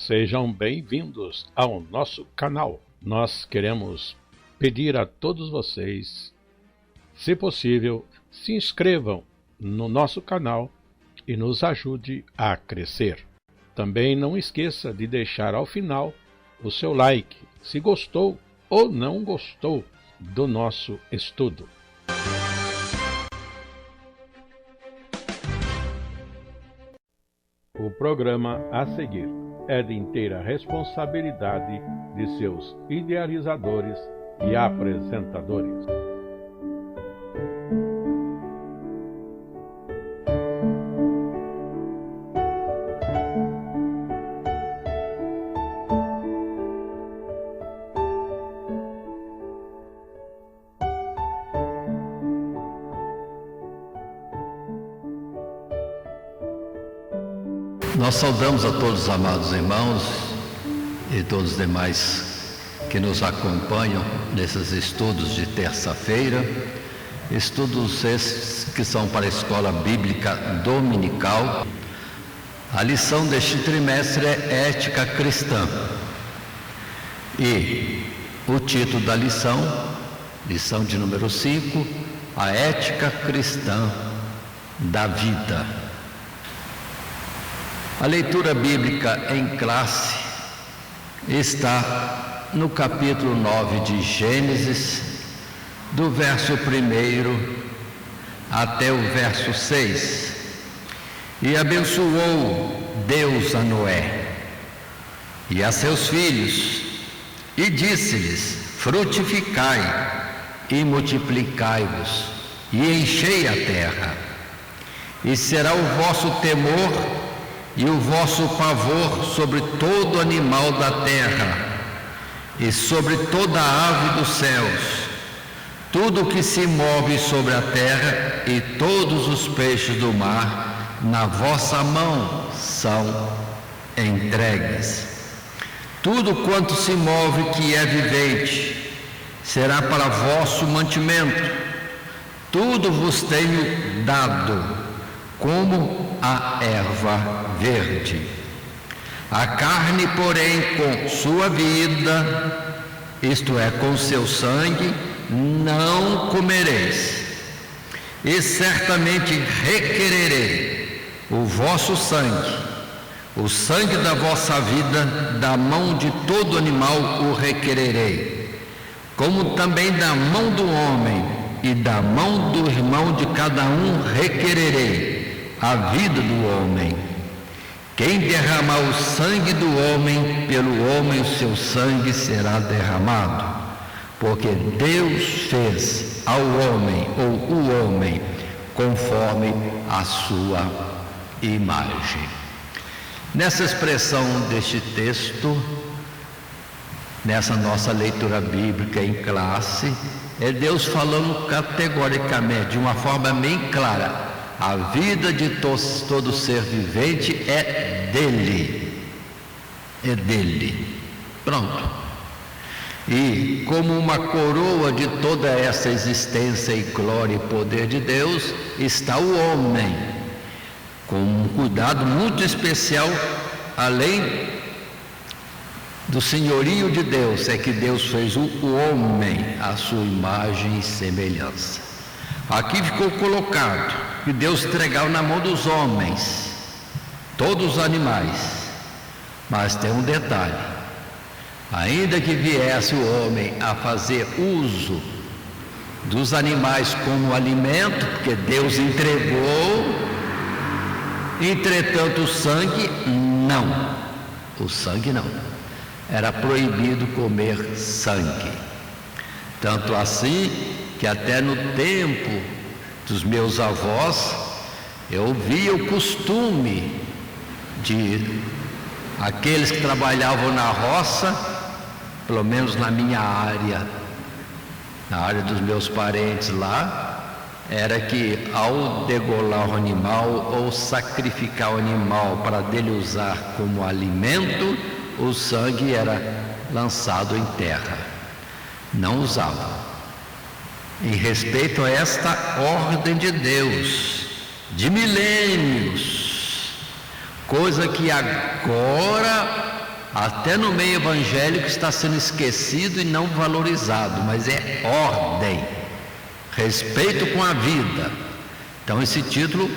Sejam bem-vindos ao nosso canal. Nós queremos pedir a todos vocês, se possível, se inscrevam no nosso canal e nos ajude a crescer. Também não esqueça de deixar ao final o seu like, se gostou ou não gostou do nosso estudo. O programa a seguir é de inteira responsabilidade de seus idealizadores e apresentadores. Nós saudamos a todos os amados irmãos e todos os demais que nos acompanham nesses estudos de terça-feira, estudos esses que são para a Escola Bíblica Dominical. A lição deste trimestre é Ética Cristã. E o título da lição de número 5, a Ética Cristã da Vida. A leitura bíblica em classe está no capítulo 9 de Gênesis, do verso 1 até o verso 6. E abençoou Deus a Noé e a seus filhos, e disse-lhes: frutificai e multiplicai-vos, e enchei a terra, e será o vosso temor e o vosso pavor sobre todo animal da terra, e sobre toda a ave dos céus, tudo que se move sobre a terra, e todos os peixes do mar, na vossa mão são entregues. Tudo quanto se move que é vivente, será para vosso mantimento. Tudo vos tenho dado, como a erva verde. A carne, porém, com sua vida, isto é, com seu sangue, não comereis. E certamente requererei o vosso sangue, o sangue da vossa vida, da mão de todo animal o requererei, como também da mão do homem e da mão do irmão de cada um requererei a vida do homem. Quem derramar o sangue do homem, pelo homem o seu sangue será derramado, porque Deus fez ao homem, ou o homem, conforme a sua imagem. Nessa expressão deste texto, nessa nossa leitura bíblica em classe, é Deus falando categoricamente, de uma forma bem clara: a vida de todo ser vivente é dele. É dele. Pronto. E como uma coroa de toda essa existência e glória e poder de Deus, está o homem, com um cuidado muito especial, além do senhorio de Deus, é que Deus fez o homem à sua imagem e semelhança. Aqui ficou colocado que Deus entregava na mão dos homens todos os animais, mas tem um detalhe: ainda que viesse o homem a fazer uso dos animais como alimento, porque Deus entregou, entretanto o sangue não, era proibido comer sangue. Tanto assim que até no tempo dos meus avós, eu via o costume de aqueles que trabalhavam na roça, pelo menos na minha área, na área dos meus parentes lá, era que ao degolar o animal ou sacrificar o animal para dele usar como alimento, o sangue era lançado em terra, não usava. Em respeito a esta ordem de Deus, de milênios, coisa que agora até no meio evangélico está sendo esquecido e não valorizado, mas é ordem, respeito com a vida. Então esse título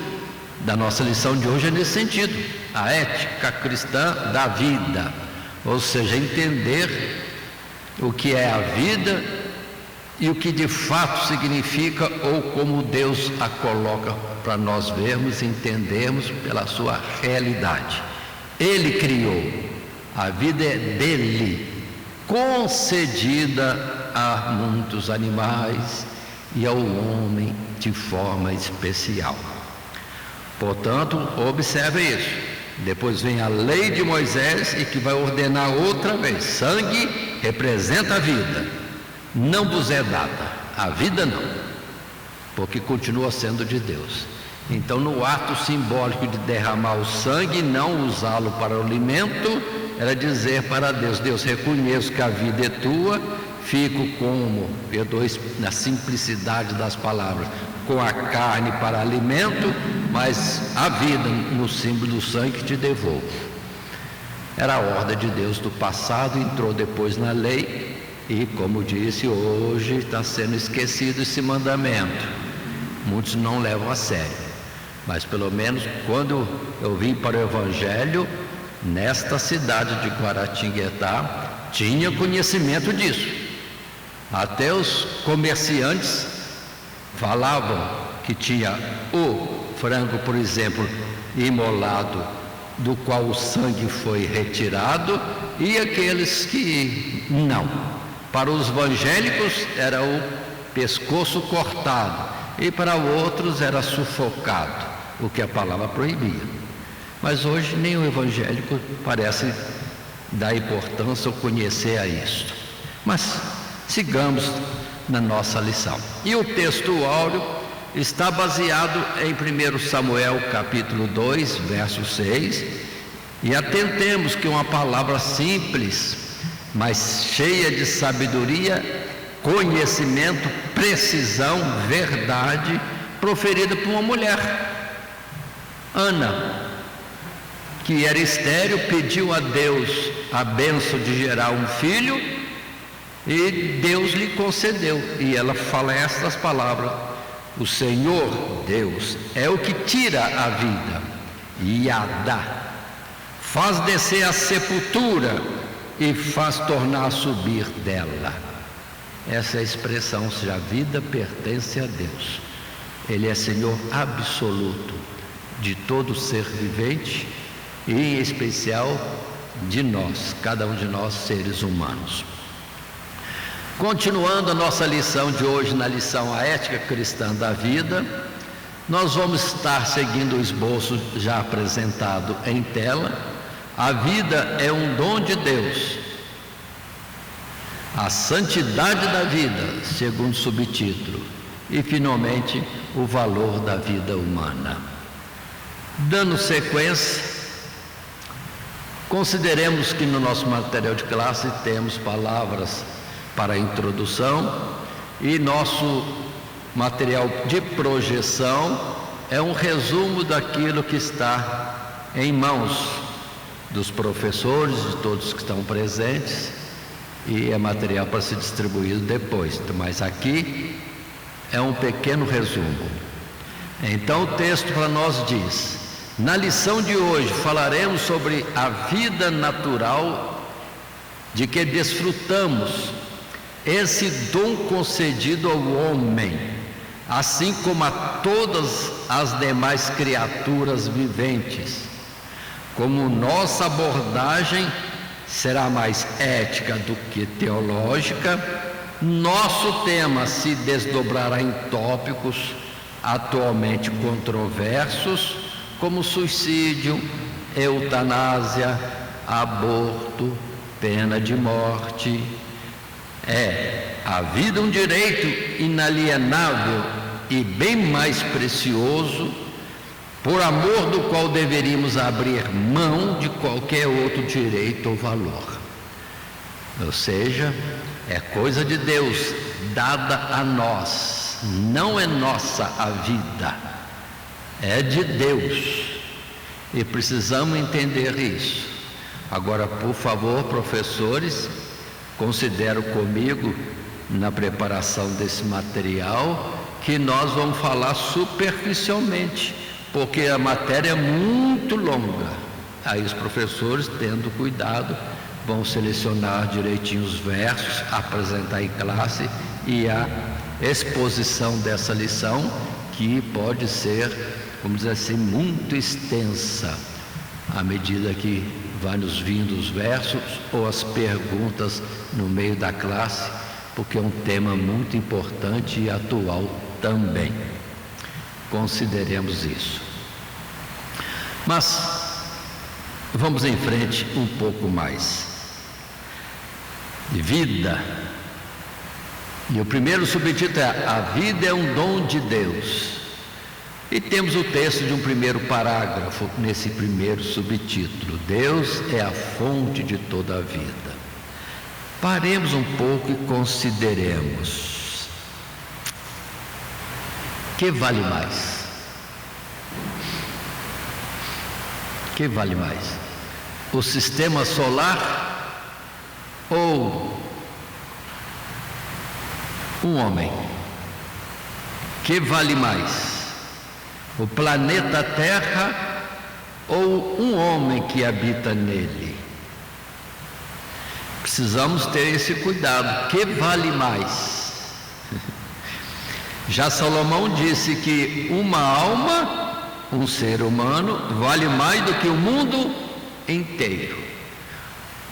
da nossa lição de hoje é nesse sentido, a ética cristã da vida, ou seja, entender o que é a vida e o que de fato significa, ou como Deus a coloca para nós vermos e entendermos pela sua realidade. Ele criou, a vida é dele, concedida a muitos animais e ao homem de forma especial. Portanto, observe isso. Depois vem a lei de Moisés e que vai ordenar outra vez: sangue representa a vida, não vos é dada, a vida não, porque continua sendo de Deus. Então, no ato simbólico de derramar o sangue e não usá-lo para o alimento, era dizer para Deus: Deus, reconheço que a vida é tua, fico como, perdoe na simplicidade das palavras, com a carne para alimento, mas a vida no símbolo do sangue te devolvo. Era a ordem de Deus do passado, entrou depois na lei e, como disse, hoje está sendo esquecido esse mandamento. Muitos não levam a sério, mas pelo menos quando eu vim para o Evangelho, nesta cidade de Guaratinguetá, tinha conhecimento disso. Até os comerciantes falavam que tinha o frango, por exemplo, imolado, do qual o sangue foi retirado, e aqueles que não. Para os evangélicos era o pescoço cortado, e para outros era sufocado, o que a palavra proibia. Mas hoje nem o evangélico parece dar importância ou conhecer a isto. Mas sigamos na nossa lição. E o texto áureo está baseado em 1 Samuel capítulo 2, verso 6, e atentemos que uma palavra simples, mas cheia de sabedoria, conhecimento, precisão, verdade, proferida por uma mulher, Ana, que era estéril, pediu a Deus a bênção de gerar um filho, e Deus lhe concedeu, e ela fala estas palavras: o Senhor Deus é o que tira a vida e a dá, faz descer a sepultura e faz tornar a subir dela. Essa é a expressão, ou seja, a vida pertence a Deus. Ele é Senhor absoluto de todo ser vivente e em especial de nós, cada um de nós seres humanos. Continuando a nossa lição de hoje, na lição A Ética Cristã da Vida, nós vamos estar seguindo o esboço já apresentado em tela. A vida é um dom de Deus. A santidade da vida, segundo o subtítulo. E, finalmente, o valor da vida humana. Dando sequência, consideremos que no nosso material de classe temos palavras para a introdução, e nosso material de projeção é um resumo daquilo que está em mãos dos professores, de todos que estão presentes, e é material para ser distribuído depois, mas aqui é um pequeno resumo. Então o texto para nós diz: na lição de hoje falaremos sobre a vida natural de que desfrutamos, esse dom concedido ao homem, assim como a todas as demais criaturas viventes. Como nossa abordagem será mais ética do que teológica, nosso tema se desdobrará em tópicos atualmente controversos, como suicídio, eutanásia, aborto, pena de morte. A vida é um direito inalienável e bem mais precioso, por amor do qual deveríamos abrir mão de qualquer outro direito ou valor. Ou seja, é coisa de Deus dada a nós, não é nossa a vida, é de Deus, e precisamos entender isso. Agora, por favor, professores, consideram comigo, na preparação desse material, que nós vamos falar superficialmente, porque a matéria é muito longa. Aí os professores, tendo cuidado, vão selecionar direitinho os versos, apresentar em classe, e a exposição dessa lição, que pode ser, vamos dizer assim, muito extensa, à medida que vai nos vindo os versos ou as perguntas no meio da classe, porque é um tema muito importante e atual também. Consideremos isso. Mas vamos em frente um pouco mais. Vida. E o primeiro subtítulo é: a vida é um dom de Deus. E temos o texto de um primeiro parágrafo nesse primeiro subtítulo: Deus é a fonte de toda a vida. Paremos um pouco e consideremos. Que vale mais? Que vale mais? O sistema solar ou um homem? Que vale mais? O planeta Terra ou um homem que habita nele? Precisamos ter esse cuidado. Que vale mais? Já Salomão disse que uma alma, um ser humano, vale mais do que o mundo inteiro.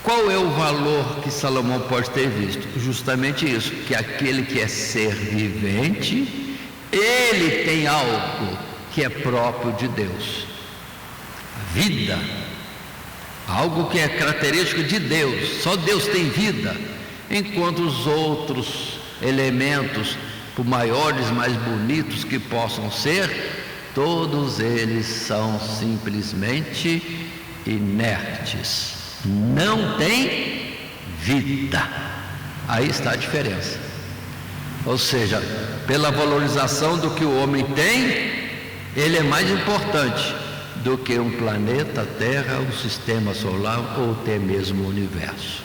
Qual é o valor que Salomão pode ter visto? Justamente isso, que aquele que é ser vivente, ele tem algo que é próprio de Deus. A vida, algo que é característico de Deus. Só Deus tem vida, enquanto os outros elementos, por maiores, mais bonitos que possam ser, todos eles são simplesmente inertes, não tem vida. Aí está a diferença. Ou seja, pela valorização do que o homem tem, ele é mais importante do que um planeta, Terra, um sistema solar ou até mesmo o universo,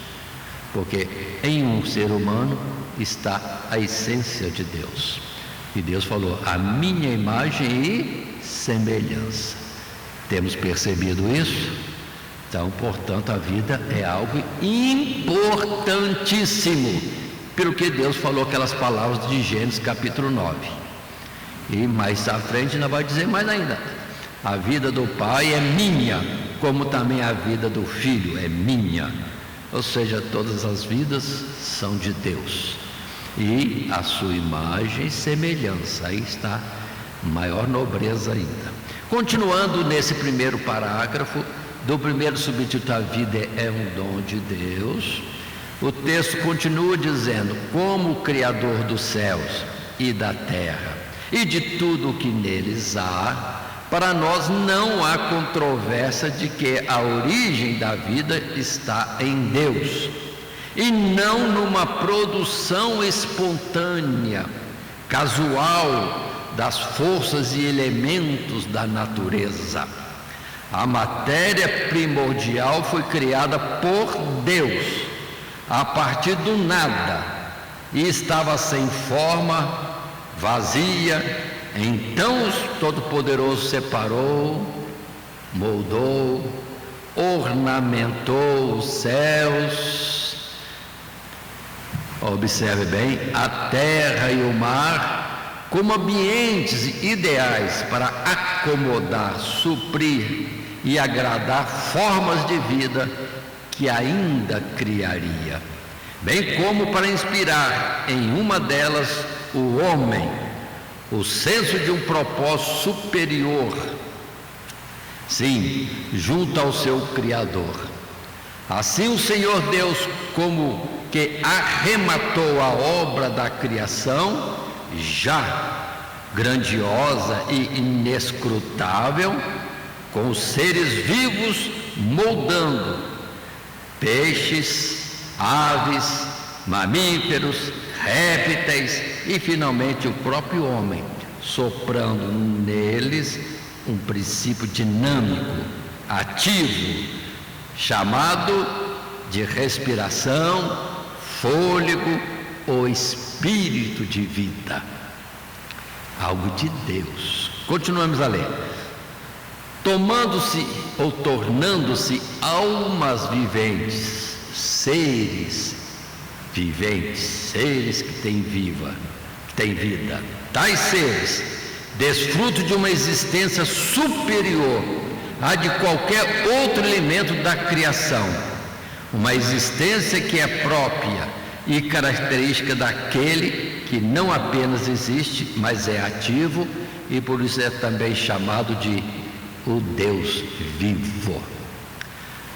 porque em um ser humano está a essência de Deus. E Deus falou: a minha imagem e semelhança. Temos percebido isso? Então, portanto, a vida é algo importantíssimo, pelo que Deus falou aquelas palavras de Gênesis capítulo 9. E mais à frente ainda vai dizer mais ainda: a vida do pai é minha, como também a vida do filho é minha. Ou seja, todas as vidas são de Deus, e a sua imagem e semelhança. Aí está maior nobreza ainda. Continuando nesse primeiro parágrafo do primeiro subtítulo: a vida é um dom de Deus, o texto continua dizendo: como o Criador dos céus e da terra e de tudo o que neles há, para nós não há controvérsia de que a origem da vida está em Deus, e não numa produção espontânea, casual, das forças e elementos da natureza. A matéria primordial foi criada por Deus, a partir do nada, e estava sem forma, vazia. Então o Todo-Poderoso separou, moldou, ornamentou os céus, observe bem, a terra e o mar, como ambientes ideais para acomodar, suprir e agradar formas de vida que ainda criaria, bem como para inspirar em uma delas o homem o senso de um propósito superior, sim, junto ao seu Criador. Assim o Senhor Deus, como que arrematou a obra da criação, já grandiosa e inescrutável, com os seres vivos, moldando peixes, aves, mamíferos, répteis e finalmente o próprio homem, soprando neles um princípio dinâmico, ativo, chamado de respiração, fôlego ou espírito de vida. Algo de Deus. Continuamos a ler. Tomando-se ou tornando-se almas viventes, seres viventes, seres que têm vida. Tais seres desfrutam de uma existência superior à de qualquer outro elemento da criação, uma existência que é própria e característica daquele que não apenas existe, mas é ativo, e por isso é também chamado de o Deus vivo.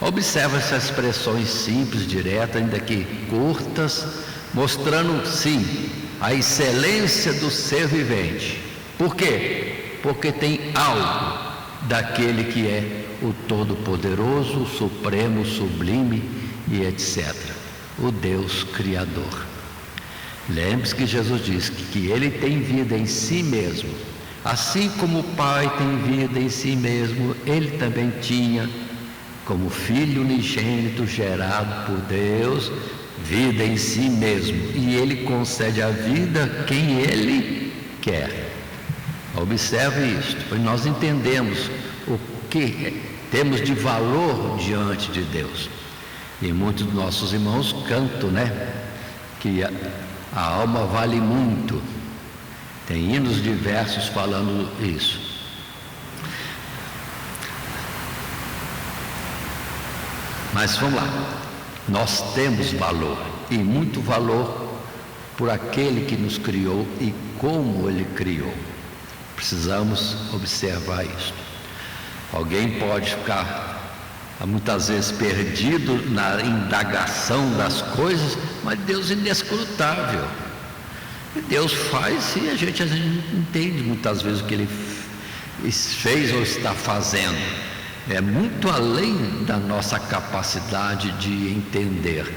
Observa essas expressões simples, diretas, ainda que curtas, mostrando sim a excelência do ser vivente. Por quê? Porque tem algo daquele que é o Todo-Poderoso, o Supremo, o Sublime e etc. O Deus Criador. Lembre-se que Jesus disse que Ele tem vida em si mesmo. Assim como o Pai tem vida em si mesmo, Ele também tinha, como Filho unigênito gerado por Deus, vida em si mesmo. E Ele concede a vida a quem Ele quer. Observe isto, pois nós entendemos o que temos de valor diante de Deus. E muitos dos nossos irmãos cantam, que a alma vale muito. Tem hinos diversos falando isso. Mas vamos lá. Nós temos valor, e muito valor, por aquele que nos criou e como Ele criou. Precisamos observar isso. Alguém pode ficar muitas vezes perdido na indagação das coisas, mas Deus é inescrutável. Deus faz e a gente não entende muitas vezes o que Ele fez ou está fazendo. É muito além da nossa capacidade de entender.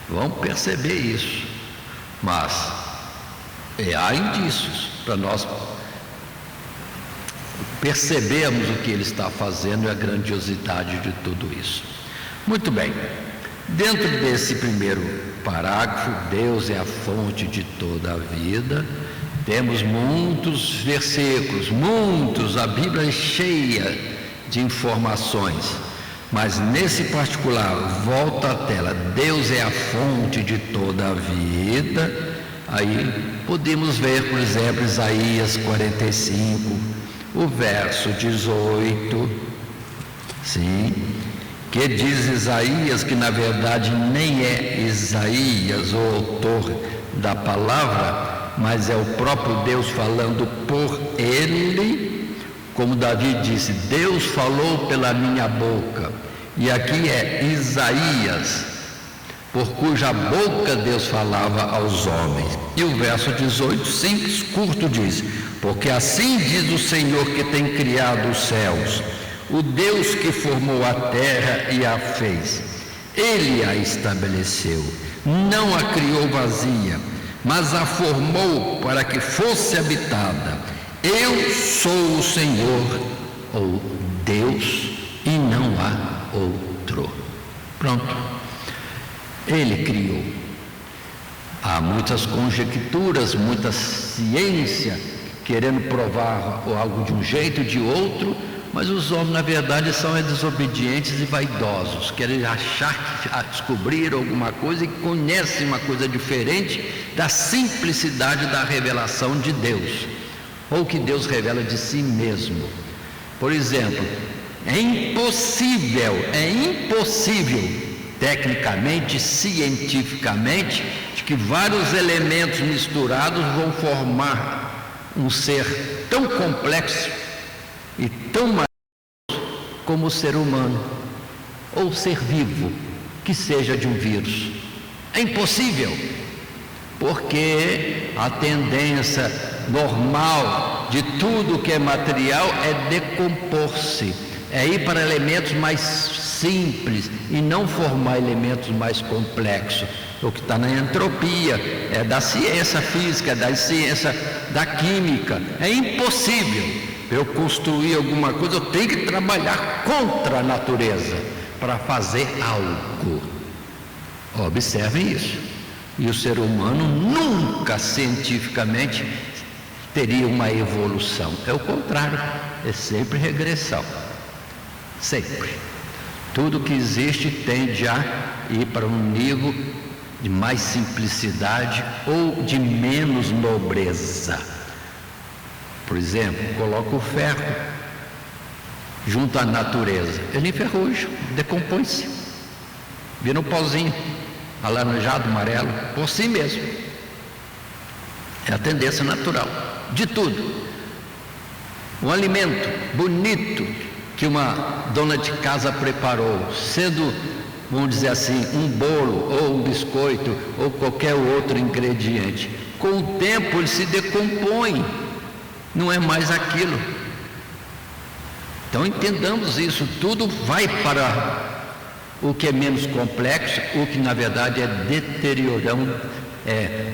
Vamos perceber isso. Mas há indícios para nós percebermos o que Ele está fazendo e a grandiosidade de tudo isso. Muito bem. Dentro desse primeiro parágrafo, Deus é a fonte de toda a vida. Temos muitos versículos, a Bíblia é cheia de informações, mas nesse particular, volta à tela, Deus é a fonte de toda a vida. Aí podemos ver, por exemplo, Isaías 45, o verso 18, sim, que diz Isaías que na verdade nem é Isaías o autor da palavra, mas é o próprio Deus falando por ele, como Davi disse, Deus falou pela minha boca. E aqui é Isaías, por cuja boca Deus falava aos homens. E o verso 18, simples, curto, diz: porque assim diz o Senhor que tem criado os céus, o Deus que formou a terra e a fez. Ele a estabeleceu, não a criou vazia, mas a formou para que fosse habitada. Eu sou o Senhor, ou Deus, e não há outro. Pronto. Ele criou. Há muitas conjecturas, muita ciência querendo provar algo de um jeito ou de outro, mas os homens, na verdade, são desobedientes e vaidosos, querem achar que descobriram alguma coisa e conhecem uma coisa diferente da simplicidade da revelação de Deus, ou que Deus revela de si mesmo. Por exemplo, é impossível, tecnicamente, cientificamente, de que vários elementos misturados vão formar um ser tão complexo e tão maravilhoso como o ser humano, ou ser vivo, que seja de um vírus. É impossível, porque a tendência normal de tudo que é material é decompor-se, é ir para elementos mais simples e não formar elementos mais complexos. O que está na entropia é da ciência física, da ciência da química. É impossível eu construir alguma coisa, eu tenho que trabalhar contra a natureza, para fazer algo. Observem isso. E o ser humano nunca cientificamente teria uma evolução. É o contrário, é sempre regressão. Sempre. Tudo que existe tende a ir para um nível de mais simplicidade ou de menos nobreza. Por exemplo, coloca o ferro junto à natureza, ele enferruja, decompõe-se, vira um pozinho alaranjado, amarelo, por si mesmo. É a tendência natural de tudo. Um alimento bonito que uma dona de casa preparou, sendo, vamos dizer assim, um bolo ou um biscoito ou qualquer outro ingrediente, com o tempo ele se decompõe, não é mais aquilo. Então entendamos isso, tudo vai para o que é menos complexo, o que na verdade é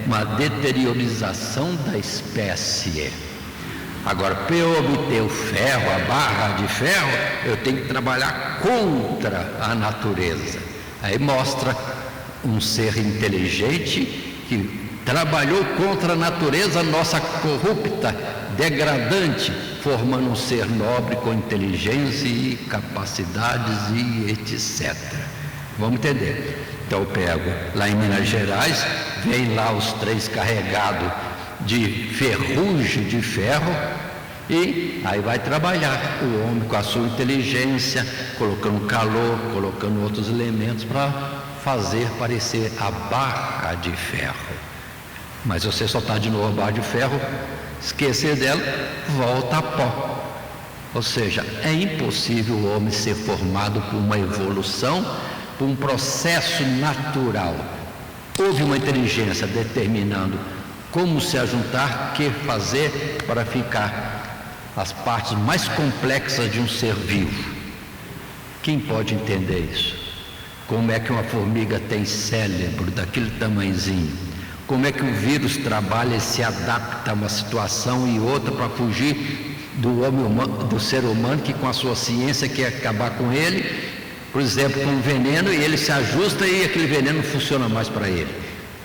uma deteriorização da espécie. Agora, para eu obter o ferro, a barra de ferro, eu tenho que trabalhar contra a natureza. Aí mostra um ser inteligente que trabalhou contra a natureza nossa corrupta, degradante, formando um ser nobre com inteligência e capacidades e etc. Vamos entender. Então eu pego lá em Minas Gerais, vem lá os 3 carregados de ferrugem de ferro, e aí vai trabalhar o homem com a sua inteligência, colocando calor, colocando outros elementos para fazer parecer a barra de ferro. Mas você soltar de novo a barra de ferro, esquecer dela, volta a pó. Ou seja, é impossível o homem ser formado por uma evolução, por um processo natural. Houve uma inteligência determinando como se ajuntar, o que fazer para ficar as partes mais complexas de um ser vivo. Quem pode entender isso? Como é que uma formiga tem cérebro daquele tamanhozinho? Como é que o vírus trabalha e se adapta a uma situação e outra para fugir do homem humano, do ser humano que com a sua ciência quer acabar com ele, por exemplo, com um veneno, e ele se ajusta e aquele veneno não funciona mais para ele.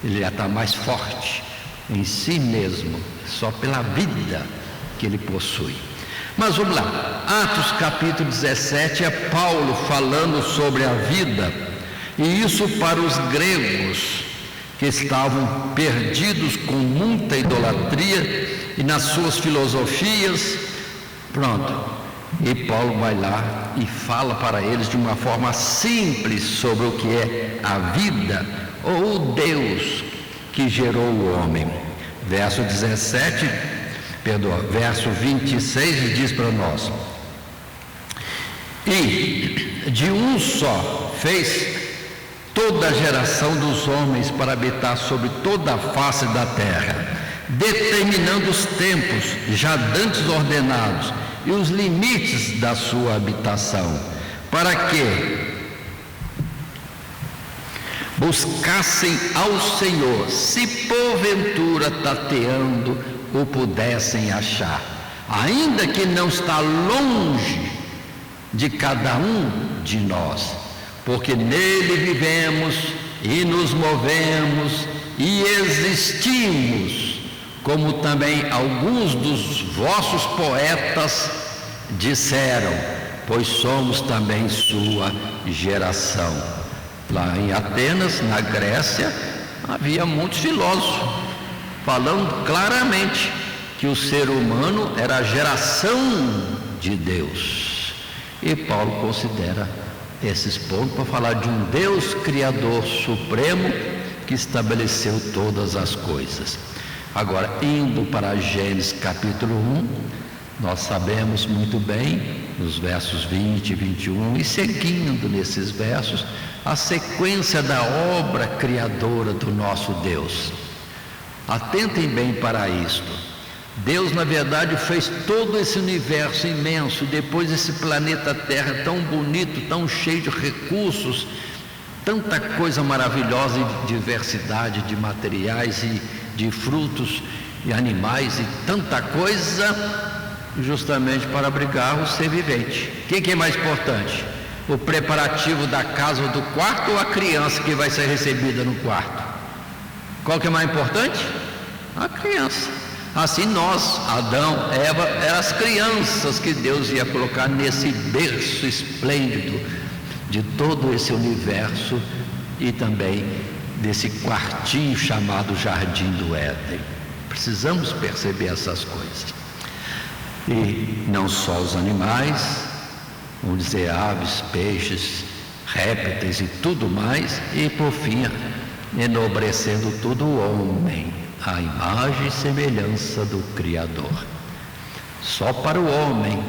Ele já está mais forte em si mesmo, só pela vida que ele possui. Mas vamos lá, Atos capítulo 17 é Paulo falando sobre a vida, e isso para os gregos que estavam perdidos com muita idolatria e nas suas filosofias. Pronto, e Paulo vai lá e fala para eles de uma forma simples sobre o que é a vida ou o Deus que gerou o homem. Verso 26 diz para nós: e de um só fez toda a geração dos homens para habitar sobre toda a face da terra, determinando os tempos já dantes ordenados e os limites da sua habitação, para que buscassem ao Senhor, se porventura tateando o pudessem achar, ainda que não está longe de cada um de nós, porque nele vivemos e nos movemos e existimos, como também alguns dos vossos poetas disseram, pois somos também sua geração. Lá em Atenas, na Grécia, havia muitos filósofos falando claramente que o ser humano era a geração de Deus. E Paulo considera esses pontos para falar de um Deus Criador Supremo que estabeleceu todas as coisas. Agora, indo para Gênesis capítulo 1, nós sabemos muito bem, nos versos 20 e 21, e seguindo nesses versos, a sequência da obra criadora do nosso Deus. Atentem bem para isto. Deus, na verdade, fez todo esse universo imenso, depois esse planeta Terra tão bonito, tão cheio de recursos, tanta coisa maravilhosa e diversidade de materiais e de frutos e animais e tanta coisa, justamente para abrigar o ser vivente. Quem que é mais importante? o preparativo da casa ou do quarto, ou a criança que vai ser recebida no quarto? Qual que é mais importante? A criança. Assim nós, Adão, Eva, eram as crianças que Deus ia colocar nesse berço esplêndido de todo esse universo e também desse quartinho chamado Jardim do Éden. Precisamos perceber essas coisas. E não só os animais, vamos dizer aves, peixes, répteis e tudo mais, e por fim, enobrecendo todo o homem, a imagem e semelhança do Criador. Só para o homem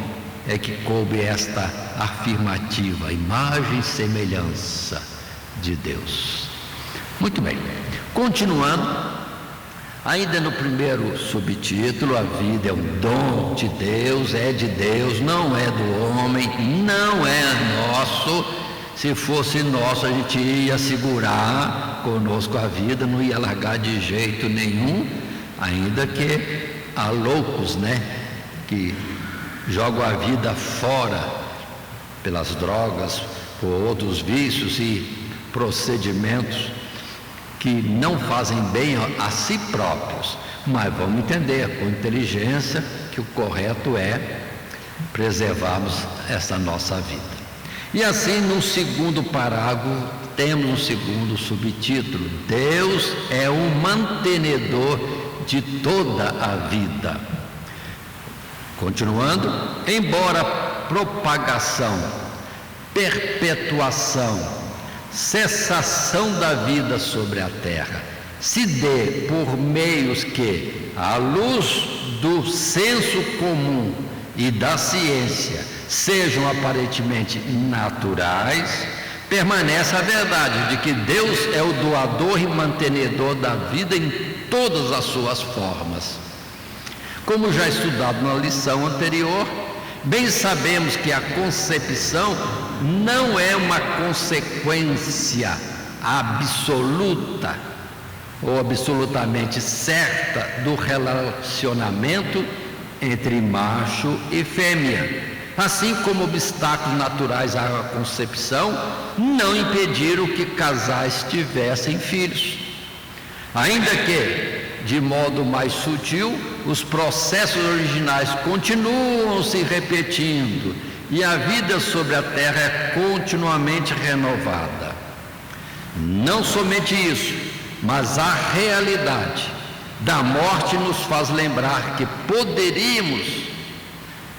é que coube esta afirmativa, imagem e semelhança de Deus. Muito bem, continuando, ainda no primeiro subtítulo, a vida é um dom de Deus, é de Deus, não é do homem, não é nosso. Se fosse nosso, a gente ia segurar conosco a vida, não ia largar de jeito nenhum, ainda que há loucos, que jogam a vida fora pelas drogas, por outros vícios e procedimentos que não fazem bem a si próprios, mas vamos entender com inteligência que o correto é preservarmos essa nossa vida. E assim, no segundo parágrafo, temos um segundo subtítulo: Deus é o mantenedor de toda a vida. Continuando, embora propagação, perpetuação, cessação da vida sobre a terra se dê por meios que, à luz do senso comum e da ciência, sejam aparentemente naturais, permanece a verdade de que Deus é o doador e mantenedor da vida em todas as suas formas. Como já estudado na lição anterior, bem sabemos que a concepção não é uma consequência absoluta ou absolutamente certa do relacionamento entre macho e fêmea, assim como obstáculos naturais à concepção não impediram que casais tivessem filhos. Ainda que, de modo mais sutil, os processos originais continuam se repetindo e a vida sobre a terra é continuamente renovada. Não somente isso, mas a realidade da morte nos faz lembrar que poderíamos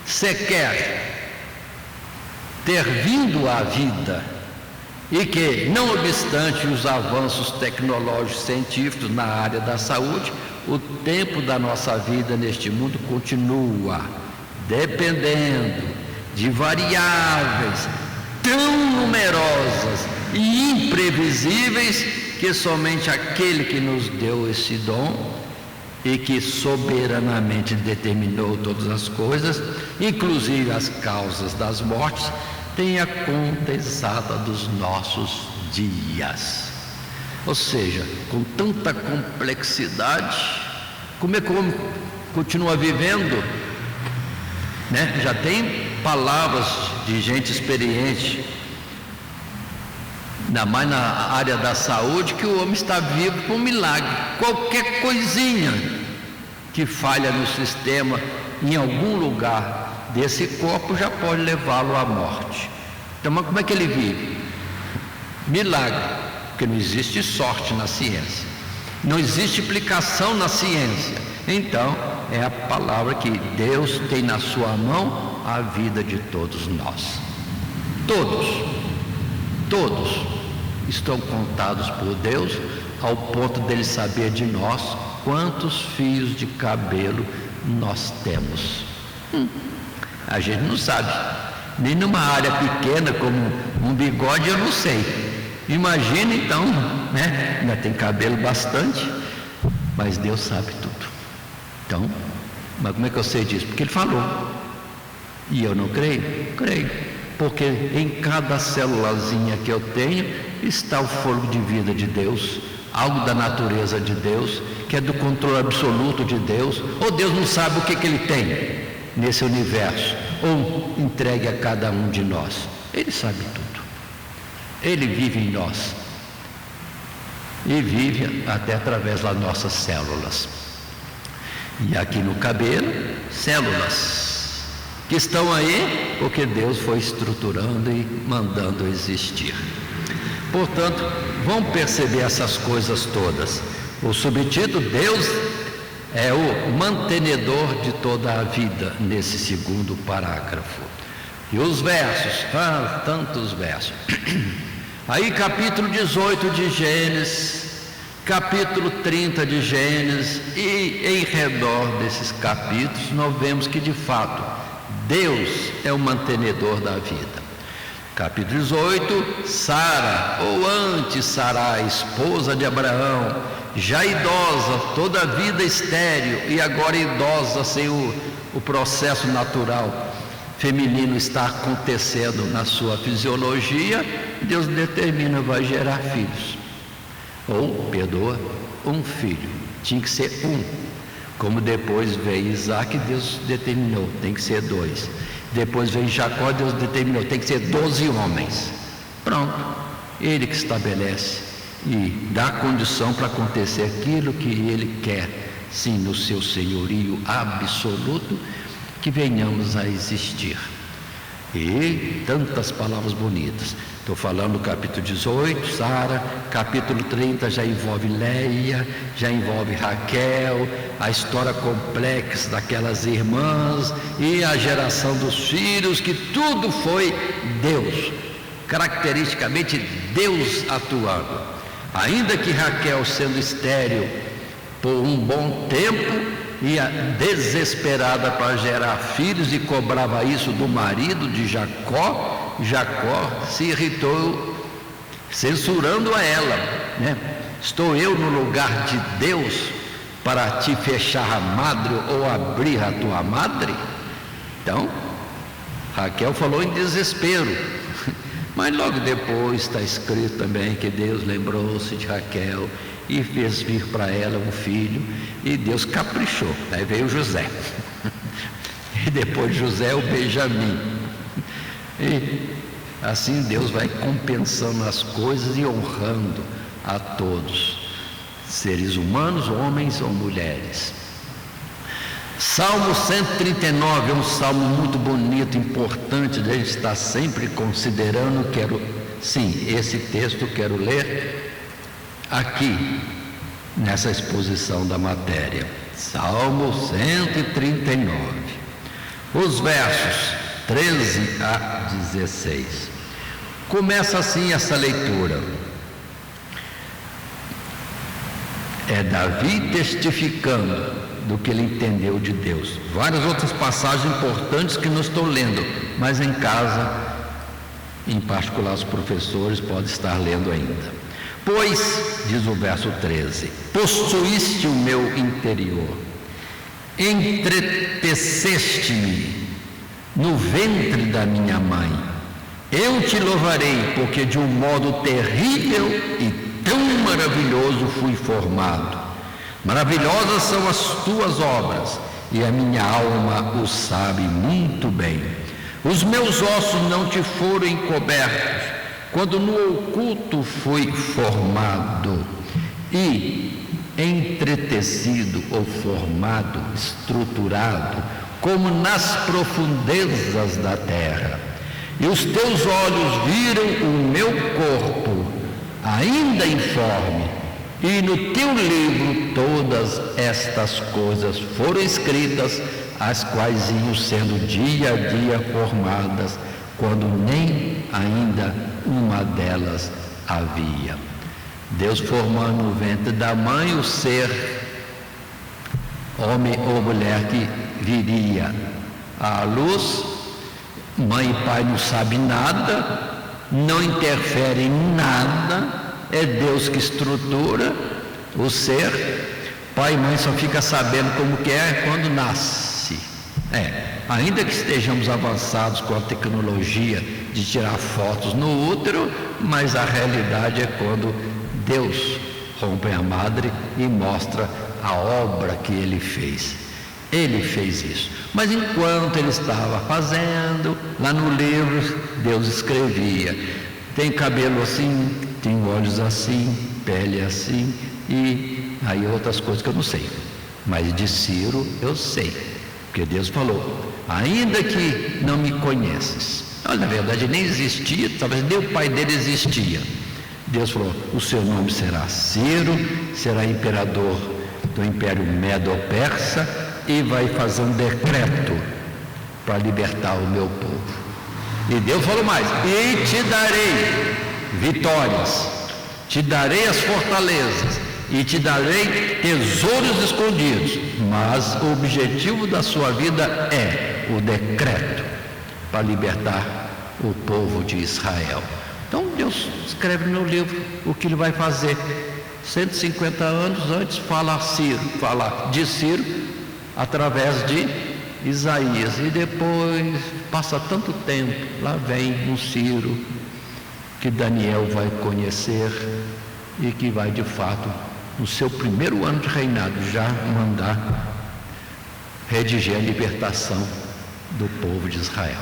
sequer ter vindo à vida e que, não obstante os avanços tecnológicos científicos na área da saúde, o tempo da nossa vida neste mundo continua dependendo de variáveis tão numerosas e imprevisíveis que somente aquele que nos deu esse dom e que soberanamente determinou todas as coisas, inclusive as causas das mortes, tem a conta exata dos nossos dias. Ou seja, com tanta complexidade, como é que o homem continua vivendo? Já tem palavras de gente experiente, ainda mais na área da saúde, que o homem está vivo por um milagre. Qualquer coisinha que falha no sistema, em algum lugar desse corpo, já pode levá-lo à morte. Então, mas como é que ele vive? Milagre, porque não existe sorte na ciência, não existe explicação na ciência. Então, é a palavra que Deus tem na sua mão a vida de todos nós. Todos estão contados por Deus, ao ponto dele saber de nós quantos fios de cabelo nós temos. A gente não sabe, nem numa área pequena como um bigode eu não sei. Imagina então, ainda tem cabelo bastante, mas Deus sabe tudo. Então, mas como é que eu sei disso? Porque ele falou. E eu não creio? Creio. Porque em cada célulazinha que eu tenho está o fôlego de vida de Deus, algo da natureza de Deus, que é do controle absoluto de Deus. Ou Deus não sabe o que ele tem? nesse universo, ou entregue a cada um de nós. Ele sabe tudo. Ele vive em nós. E vive até através das nossas células. E aqui no cabelo, células que estão aí porque Deus foi estruturando e mandando existir. Portanto, vão perceber essas coisas todas. O subtítulo: Deus é o mantenedor de toda a vida, nesse segundo parágrafo. E os versos, tantos versos. Aí capítulo 18 de Gênesis, capítulo 30 de Gênesis, e em redor desses capítulos nós vemos que de fato Deus é o mantenedor da vida. Capítulo 18, Sara, ou antes Sarai, esposa de Abraão, já idosa, toda a vida estéril, e agora idosa sem o processo natural feminino está acontecendo na sua fisiologia. Deus determina, vai gerar filhos, um filho, tinha que ser um, como depois veio Isaac, Deus determinou, tem que ser 2, depois veio Jacó, Deus determinou, tem que ser 12 homens, pronto, ele que estabelece e dá condição para acontecer aquilo que ele quer, sim, no seu senhorio absoluto, que venhamos a existir. E tantas palavras bonitas. Estou falando do capítulo 18, Sara, capítulo 30 já envolve Leia, já envolve Raquel, a história complexa daquelas irmãs e a geração dos filhos, que tudo foi Deus, caracteristicamente Deus atuando. Ainda que Raquel, sendo estéril por um bom tempo, ia desesperada para gerar filhos e cobrava isso do marido de Jacó. Jacó se irritou, censurando a ela, né? Estou eu no lugar de Deus para te fechar a madre ou abrir a tua madre? Então Raquel falou em desespero, mas logo depois está escrito também que Deus lembrou-se de Raquel e fez vir para ela um filho, e Deus caprichou. Aí veio José, e depois José o Benjamim, e assim Deus vai compensando as coisas e honrando a todos, seres humanos, homens ou mulheres. Salmo 139 é um salmo muito bonito, importante, a gente está sempre considerando. Esse texto quero ler aqui, nessa exposição da matéria. Salmo 139, os versos 13 a 16. Começa assim essa leitura. É Davi testificando do que ele entendeu de Deus. Várias outras passagens importantes que não estou lendo, mas em casa, em particular os professores podem estar lendo ainda. Pois, diz o verso 13, possuíste o meu interior, entreteceste-me no ventre da minha mãe. Eu te louvarei, porque de um modo terrível e tão maravilhoso fui formado. Maravilhosas são as tuas obras, e a minha alma o sabe muito bem. Os meus ossos não te foram encobertos, quando no oculto fui formado, e entretecido ou formado, estruturado, como nas profundezas da terra. E os teus olhos viram o meu corpo, ainda informe, e no teu livro todas estas coisas foram escritas, as quais iam sendo dia a dia formadas, quando nem ainda uma delas havia. Deus formando no ventre da mãe o ser, homem ou mulher, que viria à luz. Mãe e pai não sabem nada, não interferem em nada, é Deus que estrutura o ser. Pai e mãe só fica sabendo como que é quando nasce. Ainda que estejamos avançados com a tecnologia de tirar fotos no útero, mas a realidade é quando Deus rompe a madre e mostra a obra que ele fez. Ele fez isso. Mas enquanto ele estava fazendo, lá no livro, Deus escrevia: tem cabelo assim, tem olhos assim, pele assim, e aí outras coisas que eu não sei. Mas de Ciro eu sei, porque Deus falou: ainda que não me conheces. Na verdade nem existia, talvez nem o pai dele existia. Deus falou: o seu nome será Ciro, será imperador do Império Medo-Persa, e vai fazer um decreto para libertar o meu povo. E Deus falou mais: e te darei vitórias, te darei as fortalezas, e te darei tesouros escondidos. Mas o objetivo da sua vida é o decreto para libertar o povo de Israel. Então Deus escreve no livro o que ele vai fazer. 150 anos antes fala de Ciro através de Isaías, e depois passa tanto tempo, lá vem um Ciro que Daniel vai conhecer e que vai de fato, no seu primeiro ano de reinado, já mandar redigir a libertação do povo de Israel.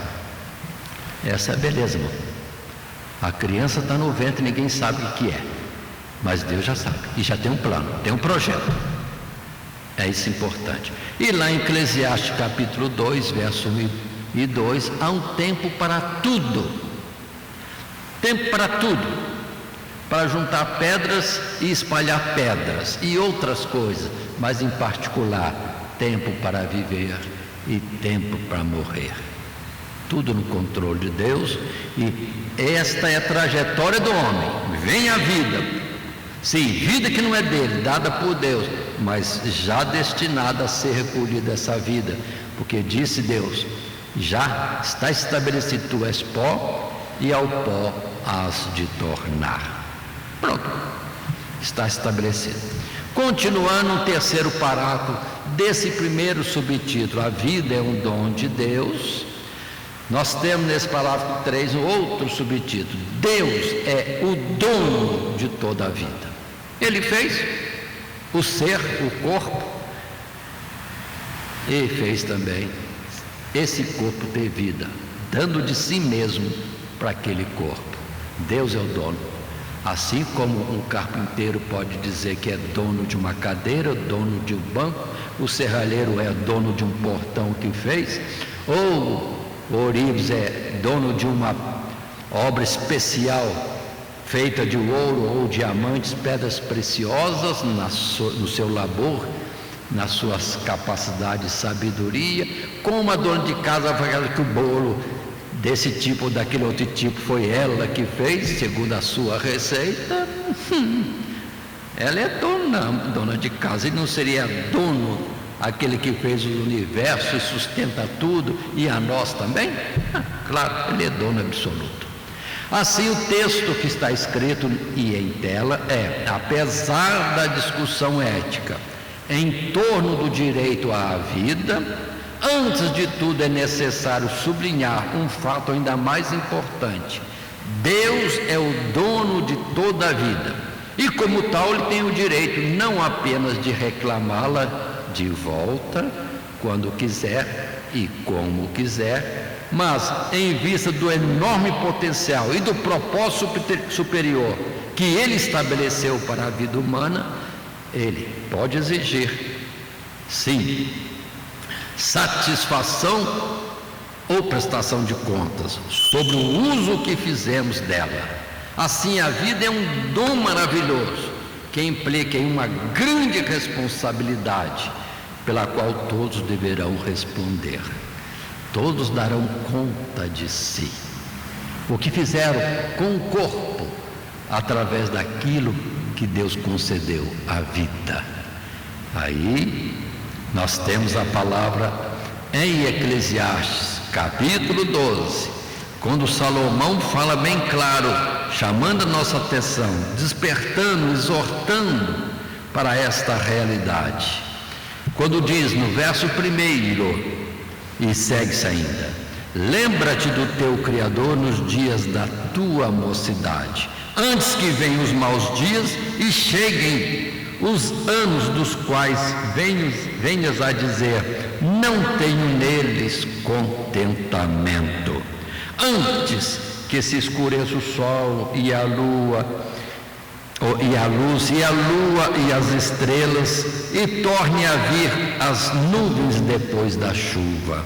Essa é a beleza, irmão. A criança está no ventre e ninguém sabe o que é, mas Deus já sabe, e já tem um plano, tem um projeto. É isso importante. E lá em Eclesiastes capítulo 2, verso 1 e 2, há um tempo para tudo. Tempo para tudo. Para juntar pedras e espalhar pedras e outras coisas, mas em particular, tempo para viver e tempo para morrer. Tudo no controle de Deus, e esta é a trajetória do homem. Vem a vida. Sim, vida que não é dele, dada por Deus, mas já destinada a ser recolhida essa vida, porque disse Deus: já está estabelecido, tu és pó e ao pó has de tornar. Pronto, está estabelecido. Continuando o terceiro parágrafo desse primeiro subtítulo, a vida é um dom de Deus, nós temos nesse parágrafo 3 um outro subtítulo: Deus é o dono de toda a vida. Ele fez o ser, o corpo, e fez também esse corpo ter vida, dando de si mesmo para aquele corpo. Deus é o dono. Assim como um carpinteiro pode dizer que é dono de uma cadeira, dono de um banco, o serralheiro é dono de um portão que fez, ou o ourives é dono de uma obra especial feita de ouro ou diamantes, pedras preciosas no seu labor, nas suas capacidades de sabedoria, como a dona de casa fala que o bolo desse tipo ou daquele outro tipo foi ela que fez, segundo a sua receita. Ela é dona de casa, e não seria dono aquele que fez o universo e sustenta tudo, e a nós também? Claro, ele é dono absoluto. Assim, o texto que está escrito e em tela é: apesar da discussão ética em torno do direito à vida, antes de tudo é necessário sublinhar um fato ainda mais importante: Deus é o dono de toda a vida, e como tal ele tem o direito não apenas de reclamá-la de volta quando quiser e como quiser, mas em vista do enorme potencial e do propósito superior que ele estabeleceu para a vida humana, ele pode exigir, sim, satisfação ou prestação de contas sobre o uso que fizemos dela. Assim, a vida é um dom maravilhoso que implica em uma grande responsabilidade pela qual todos deverão responder. Todos darão conta de si, o que fizeram com o corpo, através daquilo que Deus concedeu, a vida. Aí nós temos a palavra em Eclesiastes, capítulo 12, quando Salomão fala bem claro, chamando a nossa atenção, despertando, exortando para esta realidade. Quando diz no verso 1, e segue-se ainda: lembra-te do teu Criador nos dias da tua mocidade, antes que venham os maus dias e cheguem os anos dos quais venhas a dizer: não tenho neles contentamento. Antes que se escureça o sol e a lua, e a luz, e a lua e as estrelas, e torne a vir as nuvens depois da chuva.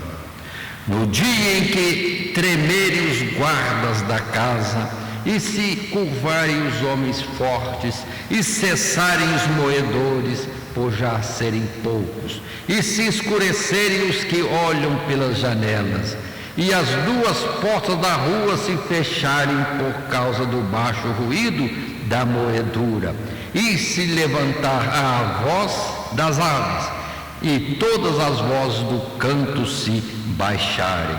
No dia em que tremerem os guardas da casa, e se curvarem os homens fortes, e cessarem os moedores, por já serem poucos, e se escurecerem os que olham pelas janelas, e as duas portas da rua se fecharem por causa do baixo ruído da moedura, e se levantar a voz das aves, e todas as vozes do canto se baixarem.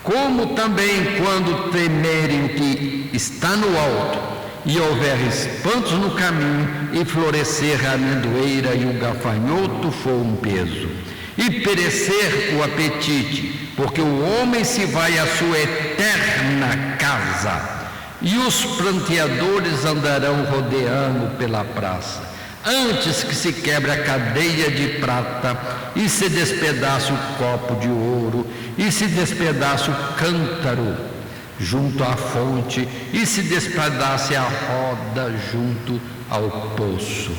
Como também quando temerem o que está no alto, e houver espantos no caminho, e florescer a amendoeira e o gafanhoto for um peso, e perecer o apetite, porque o homem se vai à sua eterna casa, e os pranteadores andarão rodeando pela praça, antes que se quebre a cadeia de prata, e se despedace o copo de ouro, e se despedace o cântaro junto à fonte, e se despedace a roda junto ao poço.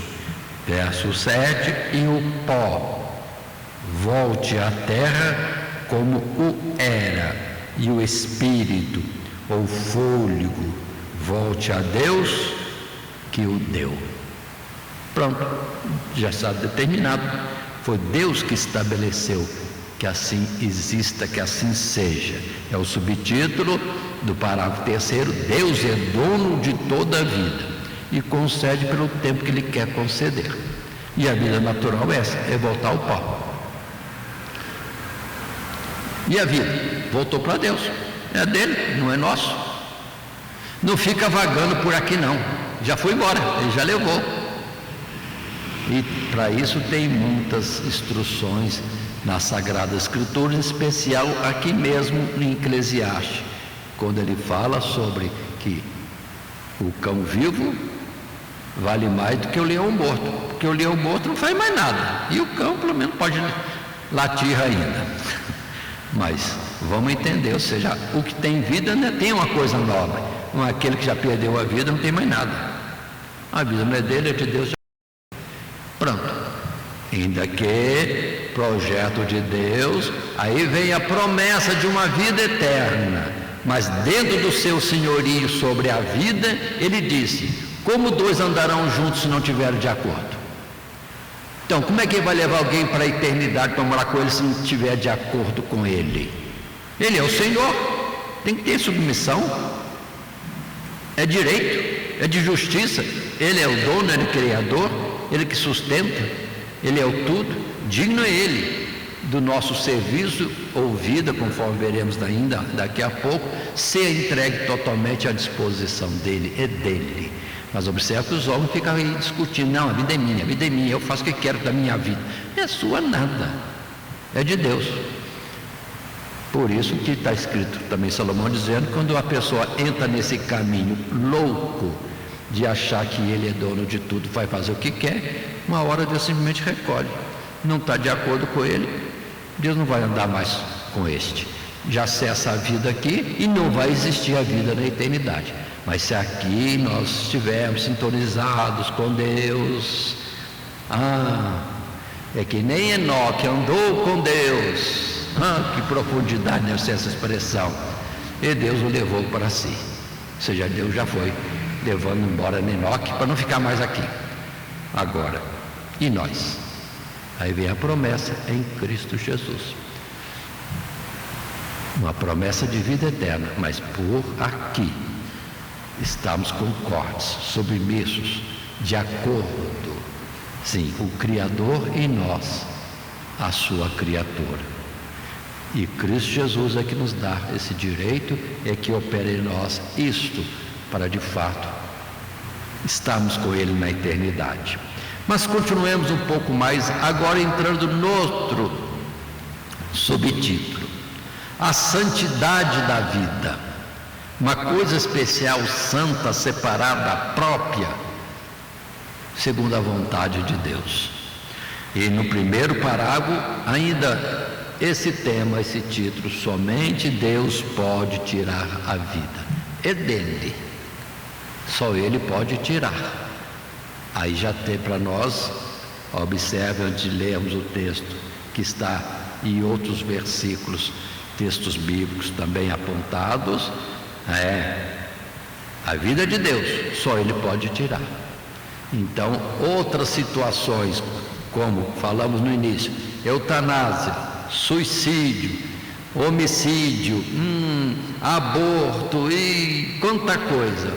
Verso 7: e o pó volte à terra como o era, e o espírito, ou fôlego, volte a Deus que o deu. Pronto, já está determinado. Foi Deus que estabeleceu que assim exista, que assim seja. É o subtítulo do parágrafo 3º: Deus é dono de toda a vida e concede pelo tempo que Ele quer conceder. E a vida natural é essa, é voltar ao pó. E a vida voltou para Deus, é dele, não é nosso. Não fica vagando por aqui não, já foi embora, ele já levou. E para isso tem muitas instruções na Sagrada Escritura, em especial aqui mesmo em Eclesiastes, quando ele fala sobre que o cão vivo vale mais do que o leão morto, porque o leão morto não faz mais nada, e o cão pelo menos pode latir ainda. Mas vamos entender, ou seja, o que tem vida, né, tem uma coisa nova. Aquele que já perdeu a vida não tem mais nada. A vida não é dele, é de Deus. Pronto. Ainda que projeto de Deus, aí vem a promessa de uma vida eterna. Mas dentro do seu senhorio sobre a vida, ele disse: como dois andarão juntos se não tiverem de acordo? Então, como é que ele vai levar alguém para a eternidade para morar com ele se não estiver de acordo com ele? Ele é o Senhor, tem que ter submissão, é direito, é de justiça. Ele é o dono, ele é o criador, ele que sustenta, ele é o tudo. Digno é ele do nosso serviço ou vida, conforme veremos ainda daqui a pouco, ser entregue totalmente à disposição dele, é dele. Mas observa que os homens ficam aí discutindo: não, a vida é minha, eu faço o que quero da minha vida. Não é sua nada, é de Deus. Por isso que está escrito também Salomão dizendo: quando a pessoa entra nesse caminho louco de achar que ele é dono de tudo, vai fazer o que quer, uma hora Deus simplesmente recolhe. Não está de acordo com ele, Deus não vai andar mais com este. Já cessa a vida aqui e não vai existir a vida na eternidade. Mas se aqui nós estivermos sintonizados com Deus, é que nem Enoque andou com Deus. Que profundidade deve ser essa expressão. E Deus o levou para si. Ou seja, Deus já foi levando embora Enoque para não ficar mais aqui. Agora, e nós? Aí vem a promessa em Cristo Jesus. Uma promessa de vida eterna, mas por aqui estamos concordes, submissos, de acordo. Sim, o Criador em nós, a sua criatura. E Cristo Jesus é que nos dá esse direito, é que opera em nós isto, para de fato estarmos com Ele na eternidade. Mas continuemos um pouco mais, agora entrando no outro subtítulo: a santidade da vida. Uma coisa especial, santa, separada, própria segundo a vontade de Deus. E no primeiro parágrafo, ainda esse tema, esse título: somente Deus pode tirar a vida. É dele, só Ele pode tirar. Aí já tem para nós, observe antes de lermos o texto, que está em outros versículos, textos bíblicos também apontados, a vida de Deus, só Ele pode tirar. Então, outras situações, como falamos no início, eutanásia, suicídio, homicídio, aborto e quanta coisa,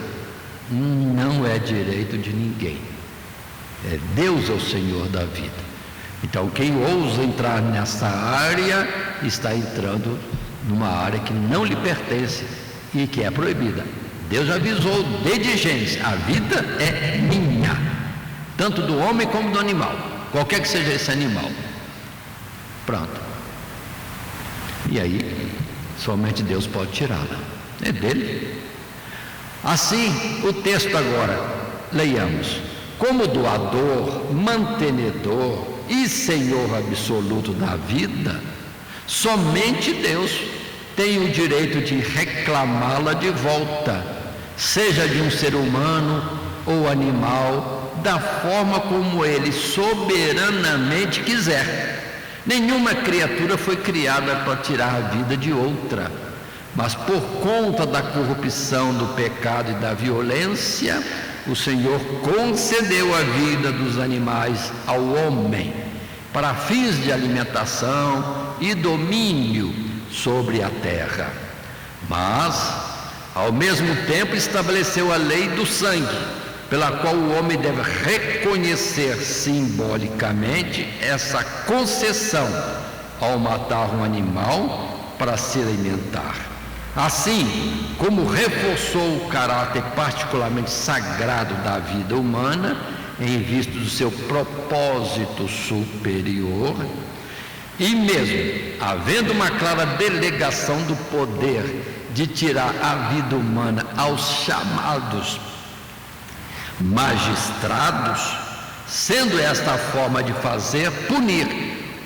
não é direito de ninguém. Deus é o Senhor da vida. Então, quem ousa entrar nessa área está entrando numa área que não lhe pertence e que é proibida. Deus avisou desde Gênesis: a vida é minha, tanto do homem como do animal, qualquer que seja esse animal. Pronto. E aí, somente Deus pode tirá-la. É dele. Assim, o texto agora, leiamos: como doador, mantenedor e Senhor absoluto da vida, somente Deus tem o direito de reclamá-la de volta, seja de um ser humano ou animal, da forma como ele soberanamente quiser. Nenhuma criatura foi criada para tirar a vida de outra, mas por conta da corrupção, do pecado e da violência, o Senhor concedeu a vida dos animais ao homem, para fins de alimentação e domínio sobre a terra. Mas, ao mesmo tempo, estabeleceu a lei do sangue, pela qual o homem deve reconhecer simbolicamente essa concessão ao matar um animal para se alimentar. Assim como reforçou o caráter particularmente sagrado da vida humana, em vista do seu propósito superior, e mesmo havendo uma clara delegação do poder de tirar a vida humana aos chamados magistrados, sendo esta a forma de fazer punir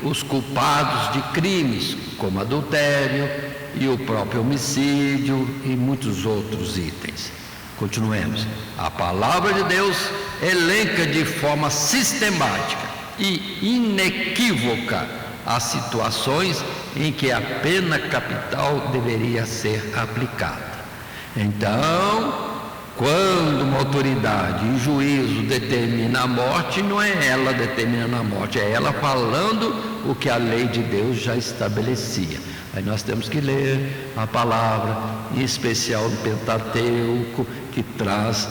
os culpados de crimes como adultério e o próprio homicídio e muitos outros itens. Continuemos. A palavra de Deus elenca de forma sistemática e inequívoca as situações em que a pena capital deveria ser aplicada. Então, quando uma autoridade em juízo determina a morte, não é ela determinando a morte, é ela falando o que a lei de Deus já estabelecia. Aí nós temos que ler a palavra, em especial no Pentateuco, que traz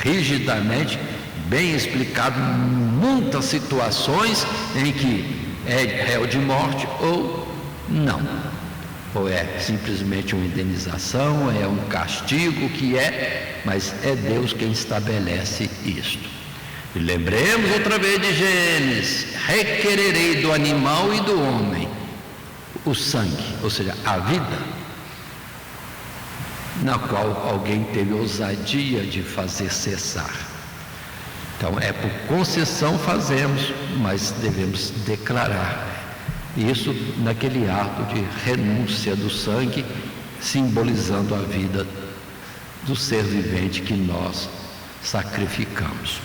rigidamente, bem explicado, muitas situações em que é réu de morte ou não. Ou é simplesmente uma indenização, é um castigo, que é, mas é Deus quem estabelece isto. E lembremos outra vez de Gênesis: requererei do animal e do homem o sangue, ou seja, a vida, na qual alguém teve ousadia de fazer cessar. Então, é por concessão fazemos, mas devemos declarar isso naquele ato de renúncia do sangue, simbolizando a vida do ser vivente que nós sacrificamos.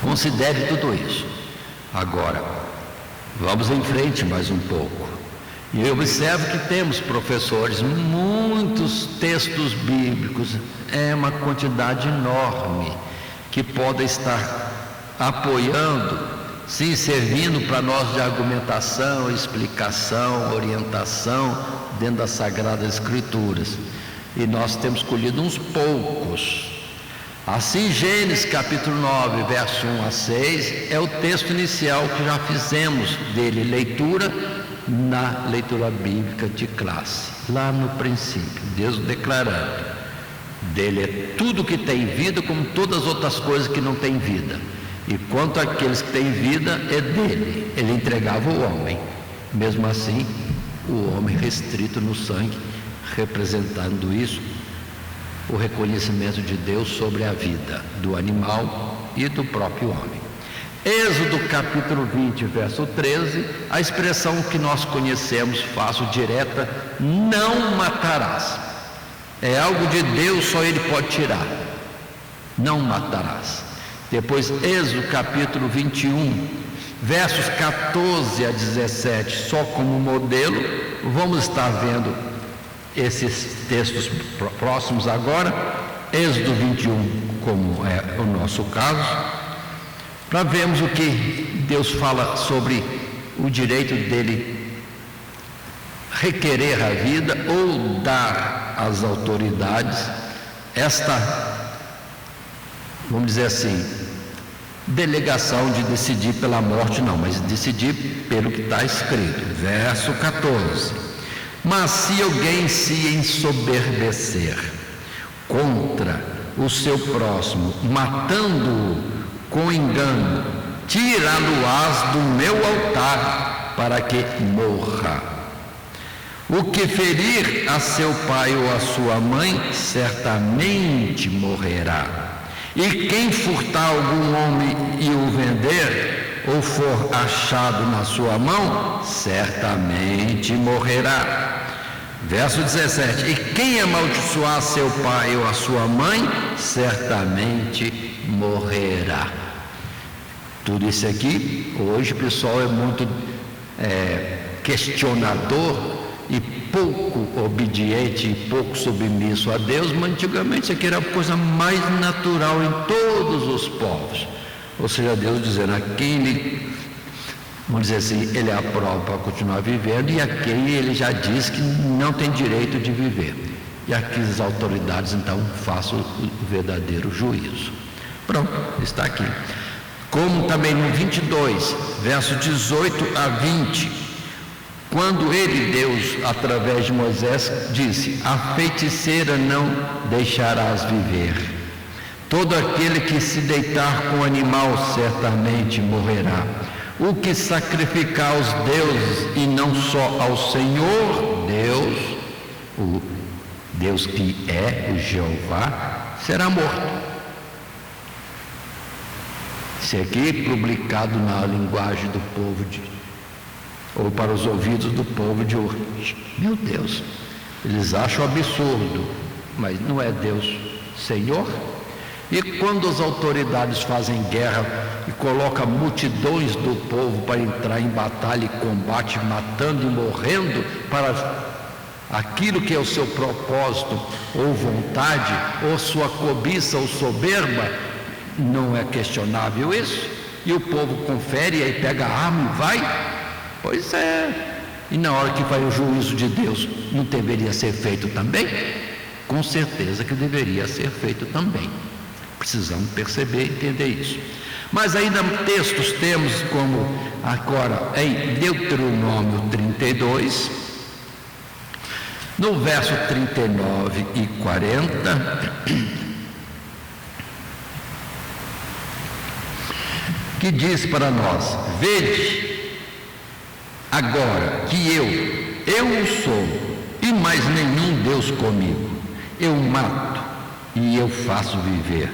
Considere tudo isso. Agora, vamos em frente mais um pouco. E eu observo que temos, professores, muitos textos bíblicos, é uma quantidade enorme, que podem estar apoiando, sim, servindo para nós de argumentação, explicação, orientação dentro das Sagradas Escrituras. E nós temos escolhido uns poucos. Assim, Gênesis capítulo 9, verso 1 a 6, é o texto inicial que já fizemos dele leitura na leitura bíblica de classe. Lá no princípio, Deus declarando: dele é tudo que tem vida, como todas as outras coisas que não têm vida. E quanto àqueles que têm vida, é dele. Ele entregava o homem. Mesmo assim, o homem restrito no sangue, representando isso, o reconhecimento de Deus sobre a vida do animal e do próprio homem. Êxodo capítulo 20, verso 13, a expressão que nós conhecemos, fácil, direta, não matarás. É algo de Deus, só Ele pode tirar. Não matarás. Depois, Êxodo capítulo 21, versos 14 a 17, só como modelo. Vamos estar vendo esses textos próximos agora. Êxodo 21, como é o nosso caso, para vermos o que Deus fala sobre o direito dele requerer a vida ou dar às autoridades esta, vamos dizer assim, delegação de decidir pela morte, não, mas decidir pelo que está escrito. Verso 14: mas se alguém se ensoberbecer contra o seu próximo, matando-o com engano, tirá-lo-ás do meu altar, para que morra. O que ferir a seu pai ou a sua mãe, certamente morrerá. E quem furtar algum homem e o vender, ou for achado na sua mão, certamente morrerá. Verso 17: e quem amaldiçoar seu pai ou a sua mãe, certamente morrerá. Tudo isso aqui, hoje o pessoal é muito questionador e pouco obediente e pouco submisso a Deus, mas antigamente isso aqui era a coisa mais natural em todos os povos. Ou seja, Deus dizendo a quem ele, vamos dizer assim, ele aprova para continuar vivendo, e a quem ele já diz que não tem direito de viver. E aqui as autoridades então façam o verdadeiro juízo. Pronto, está aqui. Como também no 22, verso 18 a 20, quando ele, Deus, através de Moisés, disse: a feiticeira não deixarás viver. Todo aquele que se deitar com o animal certamente morrerá. O que sacrificar aos deuses e não só ao Senhor Deus, o Deus que é o Jeová, será morto. Isso aqui é publicado na linguagem do povo ou para os ouvidos do povo de hoje. Meu Deus, eles acham absurdo, mas não é Deus Senhor? E quando as autoridades fazem guerra e colocam multidões do povo para entrar em batalha e combate, matando e morrendo para aquilo que é o seu propósito, ou vontade, ou sua cobiça ou soberba, não é questionável isso? E o povo confere e aí pega a arma e vai? Pois é. E na hora que vai o juízo de Deus, não deveria ser feito também? Com certeza que deveria ser feito também. Precisamos perceber e entender isso. Mas ainda textos temos como agora em Deuteronômio 32, no verso 39 e 40, que diz para nós: vede agora que eu sou, e mais nenhum Deus comigo. Eu mato e eu faço viver,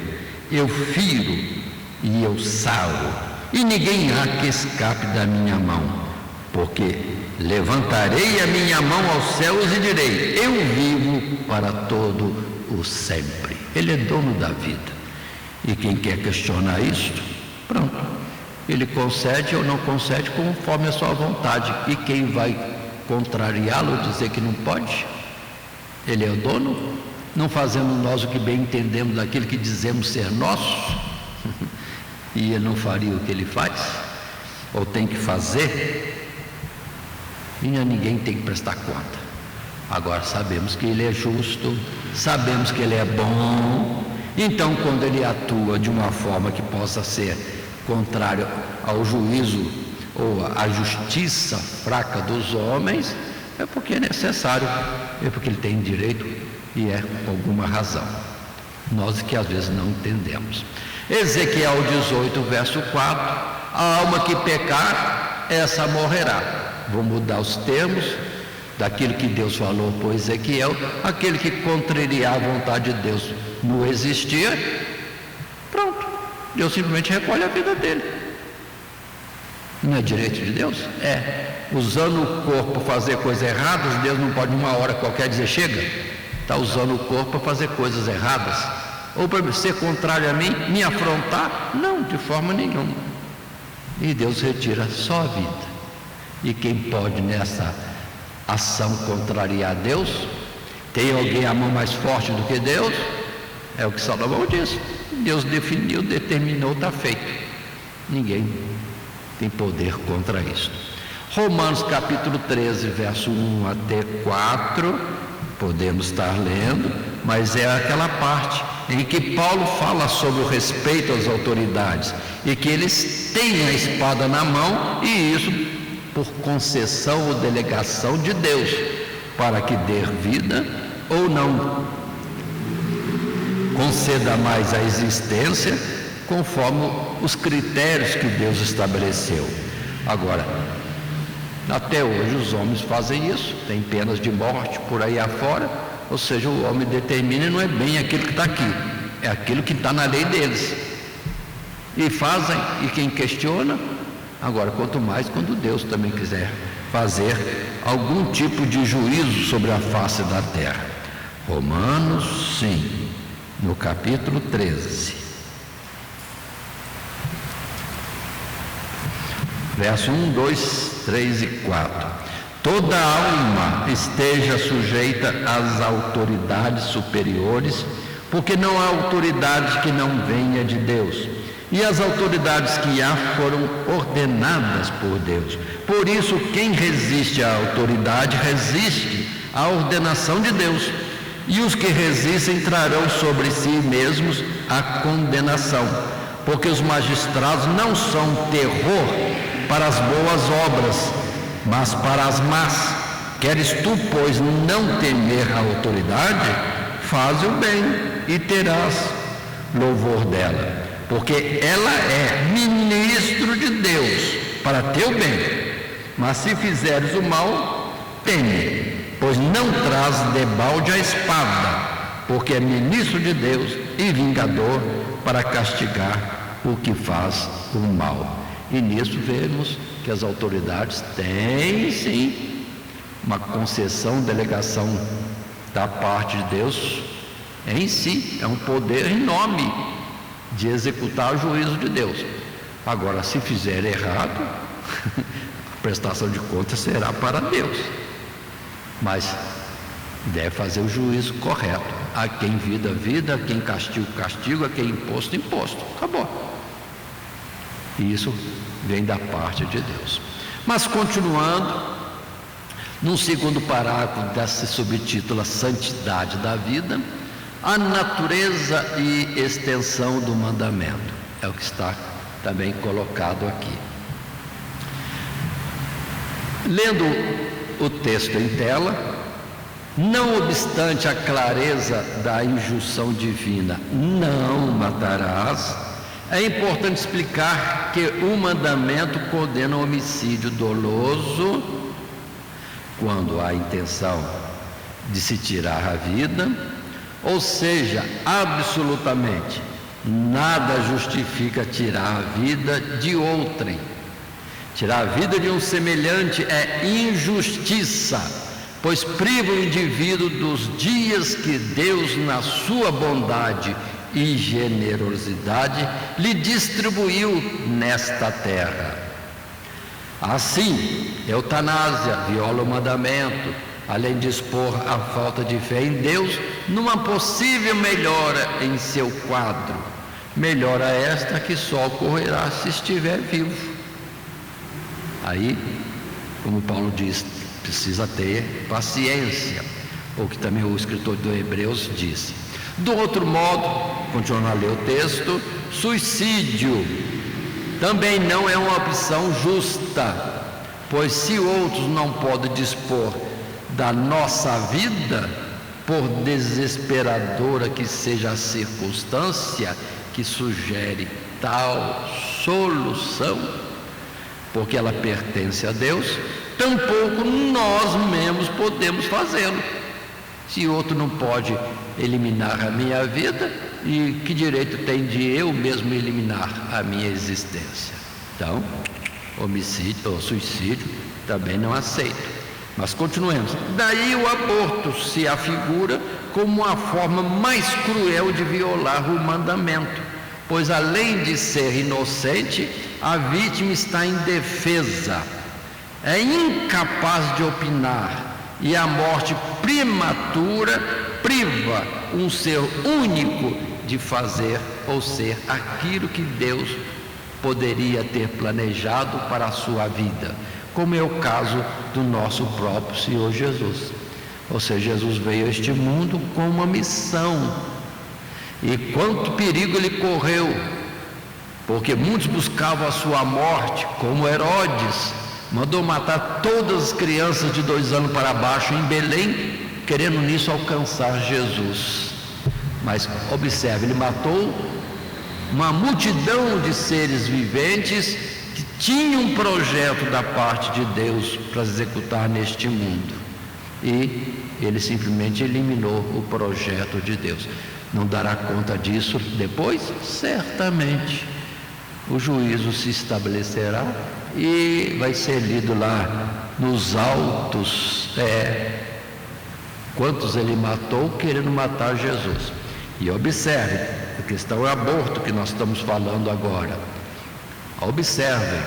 eu firo e eu saro, e ninguém há que escape da minha mão, porque levantarei a minha mão aos céus e direi: eu vivo para todo o sempre. Ele é dono da vida, e quem quer questionar isto, pronto, ele concede ou não concede conforme a sua vontade. E quem vai contrariá-lo, dizer que não pode? Ele é o dono? Não fazemos nós o que bem entendemos daquilo que dizemos ser nosso? E ele não faria o que ele faz? Ou tem que fazer? E a ninguém tem que prestar conta. Agora sabemos que ele é justo, sabemos que ele é bom. Então, quando ele atua de uma forma que possa ser contrário ao juízo ou à justiça fraca dos homens, é porque é necessário, é porque ele tem direito e é por alguma razão. Nós que às vezes não entendemos. Ezequiel 18, verso 4: a alma que pecar, essa morrerá. Vou mudar os termos daquilo que Deus falou por Ezequiel. Aquele que contrariar a vontade de Deus não existir, pronto, Deus simplesmente recolhe a vida dele. Não é direito de Deus? É. Usando o corpo para fazer coisas erradas, Deus não pode uma hora qualquer dizer chega. Está usando o corpo para fazer coisas erradas. Ou para ser contrário a mim, me afrontar? Não, de forma nenhuma. E Deus retira só a vida. E quem pode nessa ação contrariar a Deus? Tem alguém a mão mais forte do que Deus? É o que Salomão disse. Deus definiu, determinou, está feito. Ninguém tem poder contra isso. Romanos capítulo 13, verso 1 até 4, podemos estar lendo, mas é aquela parte em que Paulo fala sobre o respeito às autoridades e que eles têm a espada na mão, e isso por concessão ou delegação de Deus, para que dê vida ou não conceda mais a existência, conforme os critérios que Deus estabeleceu. Agora, até hoje os homens fazem isso, tem penas de morte por aí afora, ou seja, o homem determina e não é bem aquilo que está aqui, é aquilo que está na lei deles. E fazem, e quem questiona, agora quanto mais quando Deus também quiser fazer algum tipo de juízo sobre a face da terra. Romanos, sim, no capítulo 13. Verso 1, 2, 3 e 4. Toda alma esteja sujeita às autoridades superiores, porque não há autoridade que não venha de Deus, e as autoridades que há foram ordenadas por Deus. Por isso, quem resiste à autoridade, resiste à ordenação de Deus, e os que resistem trarão sobre si mesmos a condenação, porque os magistrados não são terror para as boas obras, mas para as más. Queres tu, pois, não temer a autoridade? Faze o bem e terás louvor dela, porque ela é ministro de Deus para teu bem. Mas se fizeres o mal, teme, pois não traz debalde a espada, porque é ministro de Deus e vingador para castigar o que faz o mal. E nisso vemos que as autoridades têm sim uma concessão, delegação da parte de Deus em si, é um poder enorme de executar o juízo de Deus. Agora, se fizer errado, a prestação de contas será para Deus, mas deve fazer o juízo correto. A quem vida, vida, a quem castigo, castigo, a quem imposto, imposto. Acabou. E isso vem da parte de Deus. Mas continuando, no segundo parágrafo desse subtítulo, a santidade da vida, a natureza e extensão do mandamento, é o que está também colocado aqui. Lendo o texto em tela, não obstante a clareza da injunção divina, não matarás, é importante explicar que o mandamento condena o homicídio doloso quando há intenção de se tirar a vida, ou seja, absolutamente nada justifica tirar a vida de outrem. Tirar a vida de um semelhante é injustiça, pois priva o indivíduo dos dias que Deus, na sua bondade e generosidade, lhe distribuiu nesta terra. Assim, eutanásia viola o mandamento, além de expor a falta de fé em Deus numa possível melhora em seu quadro, melhora esta que só ocorrerá se estiver vivo. Aí, como Paulo diz, precisa ter paciência, o que também o escritor do Hebreus disse. Do outro modo, continuando a ler o texto, suicídio também não é uma opção justa, pois se outros não podem dispor da nossa vida, por desesperadora que seja a circunstância que sugere tal solução, porque ela pertence a Deus, tampouco nós mesmos podemos fazê-lo. Se outro não pode eliminar a minha vida, e que direito tem de eu mesmo eliminar a minha existência? Então, homicídio ou suicídio também não aceito. Mas continuemos. Daí o aborto se afigura como uma forma mais cruel de violar o mandamento, pois além de ser inocente, a vítima está indefesa, é incapaz de opinar, e a morte prematura priva um ser único de fazer ou ser aquilo que Deus poderia ter planejado para a sua vida, como é o caso do nosso próprio Senhor Jesus. Ou seja, Jesus veio a este mundo com uma missão, e quanto perigo ele correu, porque muitos buscavam a sua morte, como Herodes mandou matar todas as crianças de 2 anos para baixo em Belém, querendo nisso alcançar Jesus. Mas observe, ele matou uma multidão de seres viventes que tinham um projeto da parte de Deus para executar neste mundo, e ele simplesmente eliminou o projeto de Deus. Não dará conta disso depois? Certamente. O juízo se estabelecerá e vai ser lido lá nos autos, quantos ele matou querendo matar Jesus. E observe, a questão é aborto que nós estamos falando agora. Observem,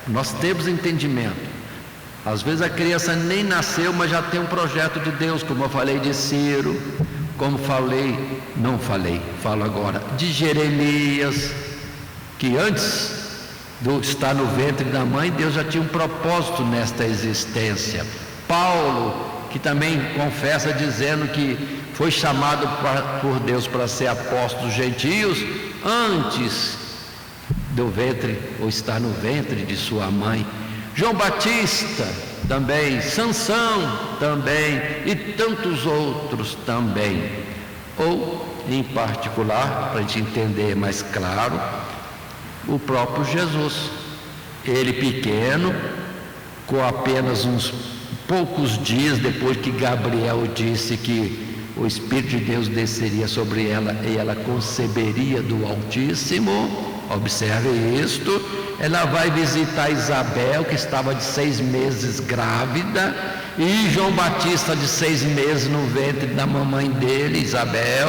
nós temos entendimento. Às vezes a criança nem nasceu, mas já tem um projeto de Deus, como eu falei de Ciro, falo agora de Jeremias, que antes de estar no ventre da mãe, Deus já tinha um propósito nesta existência. Paulo, que também confessa dizendo que foi chamado por Deus para ser apóstolo dos gentios antes do ventre, ou estar no ventre de sua mãe. João Batista também, Sansão também, e tantos outros também. Ou, em particular, para a gente entender mais claro, o próprio Jesus, ele pequeno, com apenas uns poucos dias depois que Gabriel disse que o Espírito de Deus desceria sobre ela e ela conceberia do Altíssimo. Observe isto, ela vai visitar Isabel, que estava de 6 meses grávida, e João Batista, de 6 meses no ventre da mamãe dele, Isabel,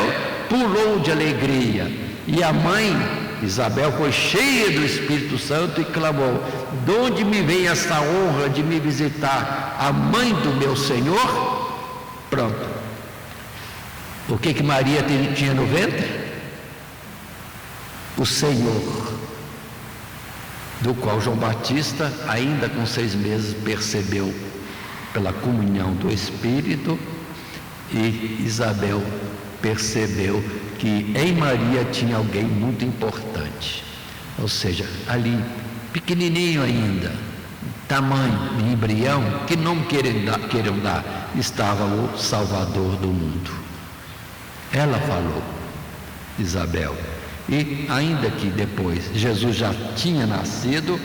pulou de alegria, e a mãe Isabel foi cheia do Espírito Santo e clamou: de onde me vem essa honra de me visitar a mãe do meu Senhor? Pronto. O que Maria tinha no ventre? O Senhor, do qual João Batista, ainda com 6 meses, percebeu pela comunhão do Espírito, e Isabel percebeu que em Maria tinha alguém muito importante. Ou seja, ali, pequenininho ainda, tamanho de embrião, que nome queriam dar, estava o Salvador do mundo. Ela falou, Isabel. E ainda que depois Jesus já tinha nascido,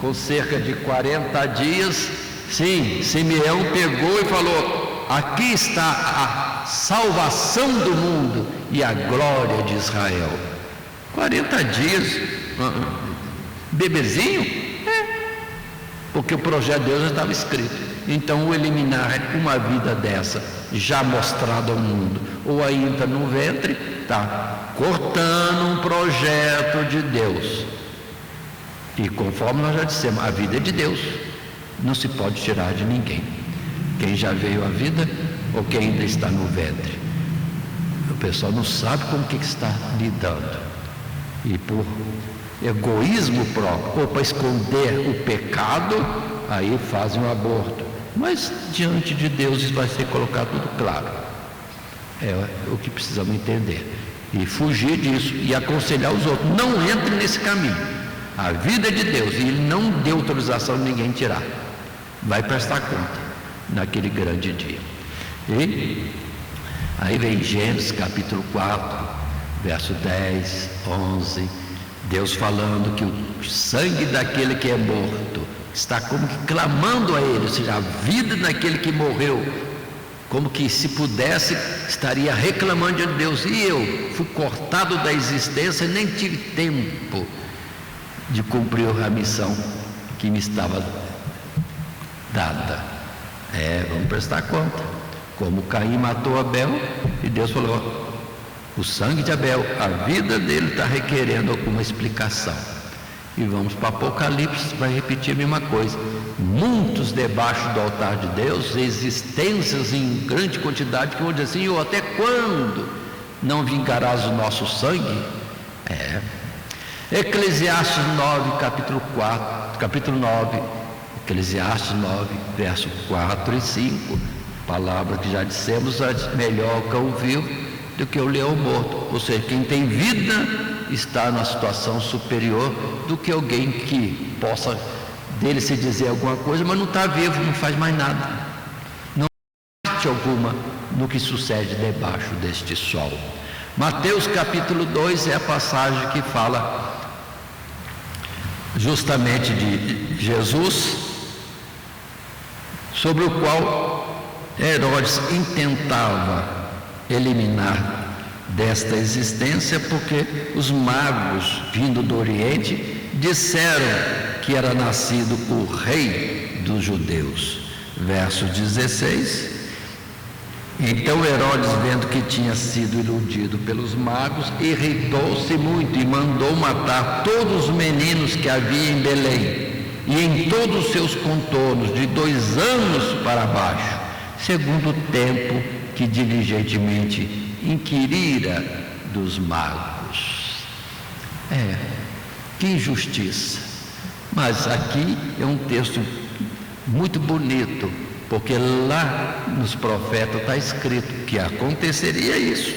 com cerca de 40 dias, sim, Simeão pegou e falou: aqui está a salvação do mundo e a glória de Israel. 40 dias, bebezinho? Porque o projeto de Deus já estava escrito. Então, o eliminar uma vida dessa, já mostrada ao mundo, ou ainda no ventre, está cortando um projeto de Deus. E conforme nós já dissemos, a vida é de Deus, não se pode tirar de ninguém. Quem já veio à vida, ou quem ainda está no ventre. O pessoal não sabe com o que está lidando. E por egoísmo próprio, ou para esconder o pecado, aí fazem um aborto. Mas diante de Deus isso vai ser colocado tudo claro. É o que precisamos entender. E fugir disso e aconselhar os outros: não entre nesse caminho. A vida é de Deus e Ele não deu autorização de ninguém tirar. Vai prestar conta naquele grande dia. E aí vem Gênesis capítulo 4, verso 10, 11, Deus falando que o sangue daquele que é morto está como que clamando a Ele, ou seja, a vida daquele que morreu como que se pudesse, estaria reclamando de Deus. E eu fui cortado da existência e nem tive tempo de cumprir a missão que me estava dada. Vamos prestar conta. Como Caim matou Abel, e Deus falou: o sangue de Abel, a vida dele está requerendo alguma explicação. E vamos para Apocalipse, vai repetir a mesma coisa. Muitos debaixo do altar de Deus, existências em grande quantidade, que vão dizer assim: Senhor, até quando não vingarás o nosso sangue? Eclesiastes 9, capítulo 9, Eclesiastes 9, verso 4 e 5, palavra que já dissemos, melhor que o vivo do que o leão morto. Ou seja, quem tem vida está numa situação superior do que alguém que possa dele se dizer alguma coisa, mas não está vivo, não faz mais nada, não tem parte alguma no que sucede debaixo deste sol. Mateus capítulo 2 é a passagem que fala justamente de Jesus, sobre o qual Herodes intentava eliminar desta existência, porque os magos vindo do Oriente disseram que era nascido o rei dos judeus. Verso 16: então Herodes, vendo que tinha sido iludido pelos magos, irritou-se muito e mandou matar todos os meninos que havia em Belém e em todos os seus contornos, de 2 anos para baixo, segundo o tempo que diligentemente inquirira dos magos. Que injustiça! Mas aqui é um texto muito bonito, porque lá nos profetas está escrito que aconteceria isso.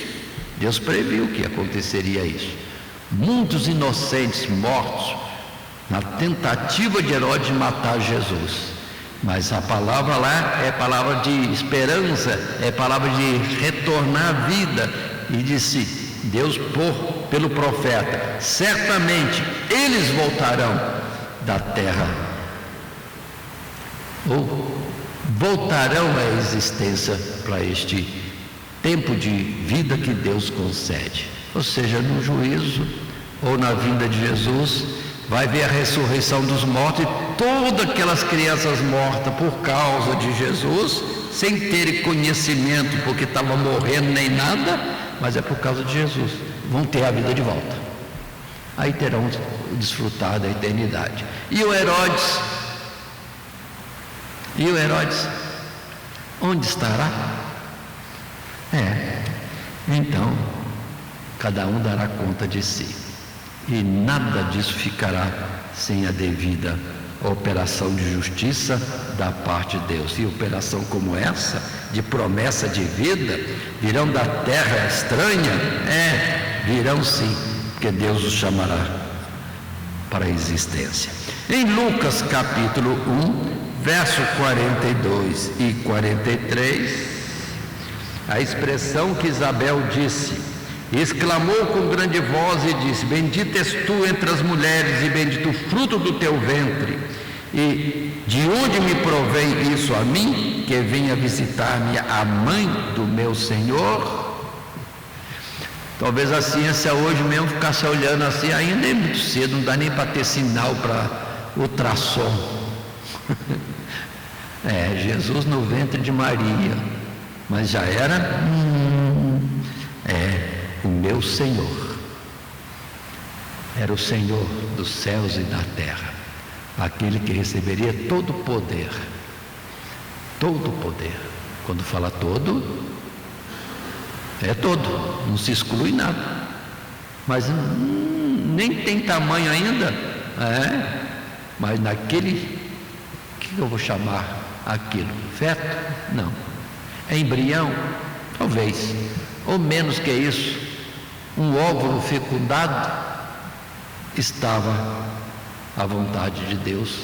Deus previu que aconteceria isso. Muitos inocentes mortos na tentativa de Herodes matar Jesus. Mas a palavra lá é palavra de esperança, é palavra de retornar à vida. E disse Deus pelo profeta: certamente eles voltarão da terra, ou voltarão à existência para este tempo de vida que Deus concede. Ou seja, no juízo ou na vinda de Jesus, vai ver a ressurreição dos mortos, e todas aquelas crianças mortas por causa de Jesus, sem terem conhecimento, porque estavam morrendo nem nada, mas é por causa de Jesus, vão ter a vida de volta. Aí terão desfrutar da eternidade. E o Herodes? Onde estará? Então, cada um dará conta de si. E nada disso ficará sem a devida operação de justiça da parte de Deus. E operação como essa, de promessa de vida, virão da terra estranha? Virão sim, porque Deus os chamará para a existência. Em Lucas capítulo 1, verso 42 e 43, a expressão que Isabel disse: exclamou com grande voz e disse: bendita és tu entre as mulheres, e bendito o fruto do teu ventre. E de onde me provém isso a mim, que venha visitar-me a mãe do meu Senhor? Talvez a ciência hoje mesmo ficasse olhando assim, ainda é muito cedo, não dá nem para ter sinal para ultrassom. Jesus no ventre de Maria, mas já era o meu Senhor. Era o Senhor dos céus e da terra, aquele que receberia todo o poder. Todo o poder. Quando fala todo, é todo, não se exclui nada. Mas nem tem tamanho ainda. Mas naquele, o que eu vou chamar aquilo? Feto? Não. É embrião? Talvez. Ou menos que isso, um óvulo fecundado, estava à vontade de Deus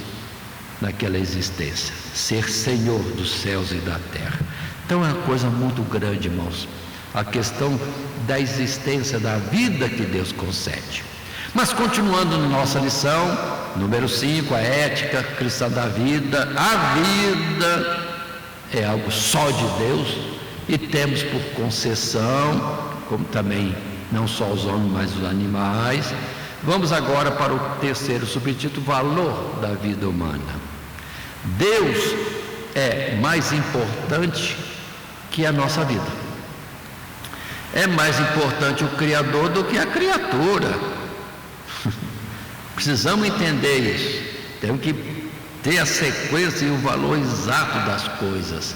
naquela existência, ser Senhor dos céus e da terra. Então é uma coisa muito grande, irmãos, a questão da existência, da vida que Deus concede. Mas continuando na nossa lição, número 5, a ética cristã da vida. A vida é algo só de Deus, e temos por concessão, como também não só os homens, mas os animais. Vamos agora para o terceiro subtítulo: valor da vida humana. Deus é mais importante que a nossa vida. É mais importante o Criador do que a criatura. Precisamos entender isso. Temos que ter a sequência e o valor exato das coisas.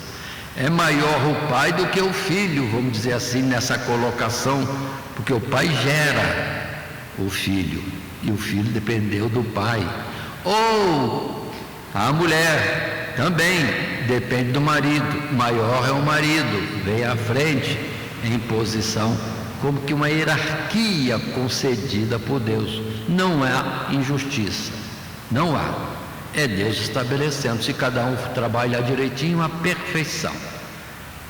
É maior o pai do que o filho, vamos dizer assim, nessa colocação, porque o pai gera o filho e o filho dependeu do pai. Ou a mulher também depende do marido, maior é o marido, vem à frente em posição, como que uma hierarquia concedida por Deus. Não há injustiça, não há. É Deus estabelecendo, se cada um trabalhar direitinho, a perfeição,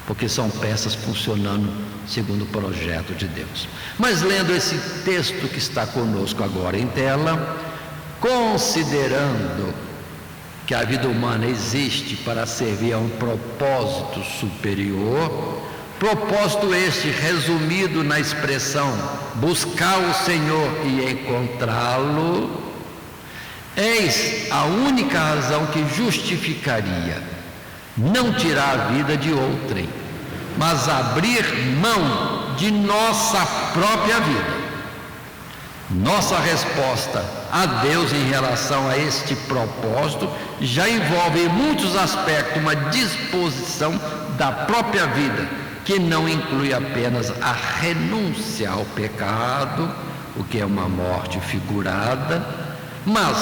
porque são peças funcionando segundo o projeto de Deus. Mas lendo esse texto que está conosco agora em tela, considerando que a vida humana existe para servir a um propósito superior, propósito este resumido na expressão buscar o Senhor e encontrá-lo, eis a única razão que justificaria não tirar a vida de outrem, mas abrir mão de nossa própria vida. Nossa resposta a Deus em relação a este propósito já envolve em muitos aspectos uma disposição da própria vida, que não inclui apenas a renúncia ao pecado, o que é uma morte figurada, mas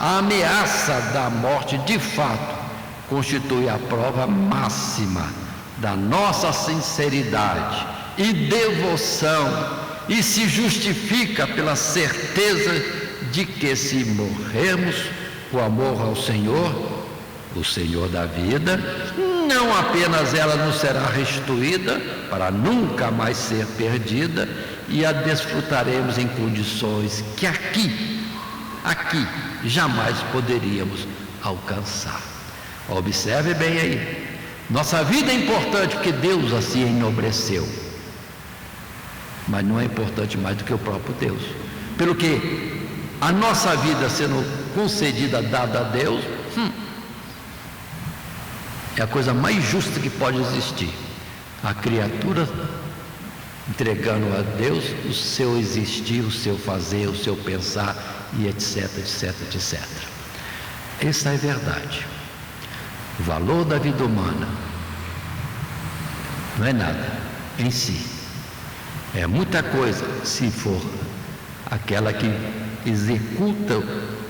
a ameaça da morte de fato constitui a prova máxima da nossa sinceridade e devoção, e se justifica pela certeza de que, se morrermos o amor ao Senhor, o Senhor da vida, não apenas ela nos será restituída para nunca mais ser perdida, e a desfrutaremos em condições que aqui jamais poderíamos alcançar. Observe bem aí, nossa vida é importante porque Deus assim enobreceu, mas não é importante mais do que o próprio Deus, pelo que a nossa vida sendo concedida, dada a Deus, é a coisa mais justa que pode existir. A criatura entregando a Deus o seu existir, o seu fazer, o seu pensar, e etc, etc, etc. Essa é a verdade. O valor da vida humana não é nada em si, é muita coisa se for aquela que executa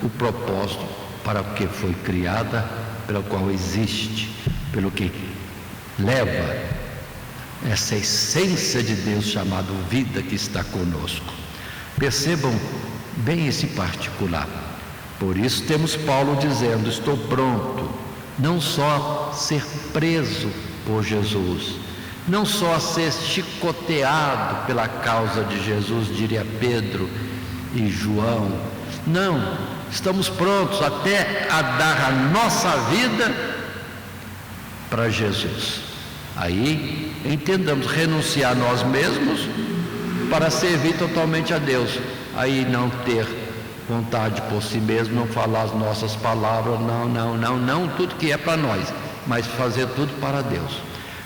o propósito para o que foi criada, pelo qual existe, pelo que leva essa essência de Deus chamada vida que está conosco. Percebam bem esse particular. Por isso temos Paulo dizendo: estou pronto não só a ser preso por Jesus, não só a ser chicoteado pela causa de Jesus, diria Pedro e João. Não, estamos prontos até a dar a nossa vida para Jesus. Aí entendamos, renunciar a nós mesmos para servir totalmente a Deus. Aí não ter vontade por si mesmo, não falar as nossas palavras, não tudo que é para nós, mas fazer tudo para Deus.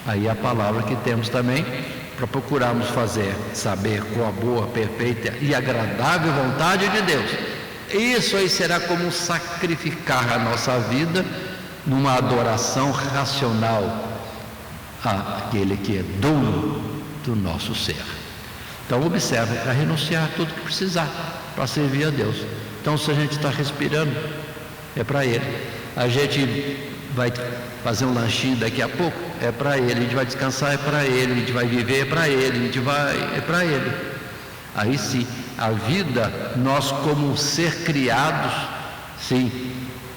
Aí a palavra que temos também para procurarmos fazer, saber qual a boa, perfeita e agradável vontade de Deus. Isso aí será como sacrificar a nossa vida numa adoração racional àquele que é dono do nosso ser. Então observe, é renunciar a tudo que precisar para servir a Deus. Então, se a gente está respirando, é para Ele. A gente vai fazer um lanchinho daqui a pouco, é para Ele. A gente vai descansar, é para Ele. A gente vai viver, é para Ele. É para Ele. Aí sim, a vida, nós como ser criados, sim,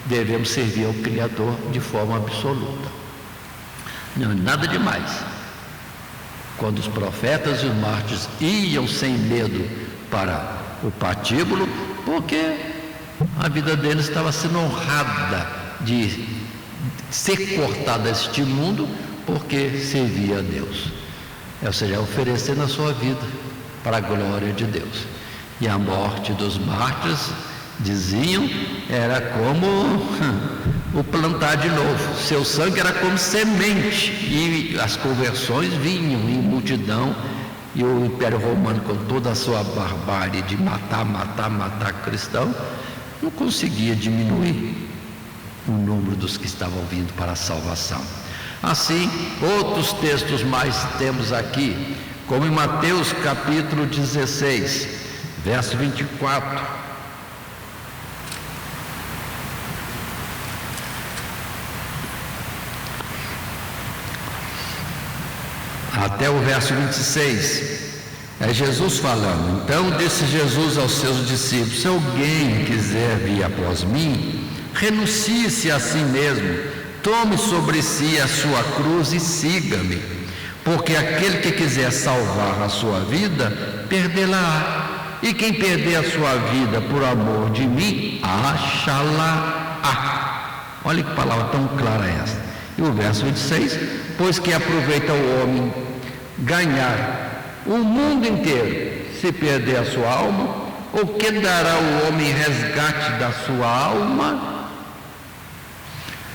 devemos servir ao Criador de forma absoluta. Não é nada demais. Quando os profetas e os mártires iam sem medo para o patíbulo, porque a vida deles estava sendo honrada de ser cortada deste mundo, porque servia a Deus. Ou seja, oferecendo a sua vida para a glória de Deus. E a morte dos mártires, diziam, era como o plantar de novo. Seu sangue era como semente, e as conversões vinham em multidão, e o Império Romano, com toda a sua barbárie de matar cristão, não conseguia diminuir o número dos que estavam vindo para a salvação. Assim, outros textos mais temos aqui, como em Mateus capítulo 16, verso 24. Até o verso 26, é Jesus falando. Então disse Jesus aos seus discípulos: se alguém quiser vir após mim, renuncie-se a si mesmo, tome sobre si a sua cruz e siga-me. Porque aquele que quiser salvar a sua vida, perdê-la-á. E quem perder a sua vida por amor de mim, achá-la-á. Olha que palavra tão clara é essa. E o verso 26, pois que aproveita o homem ganhar o mundo inteiro, se perder a sua alma, ou que dará o homem em resgate da sua alma?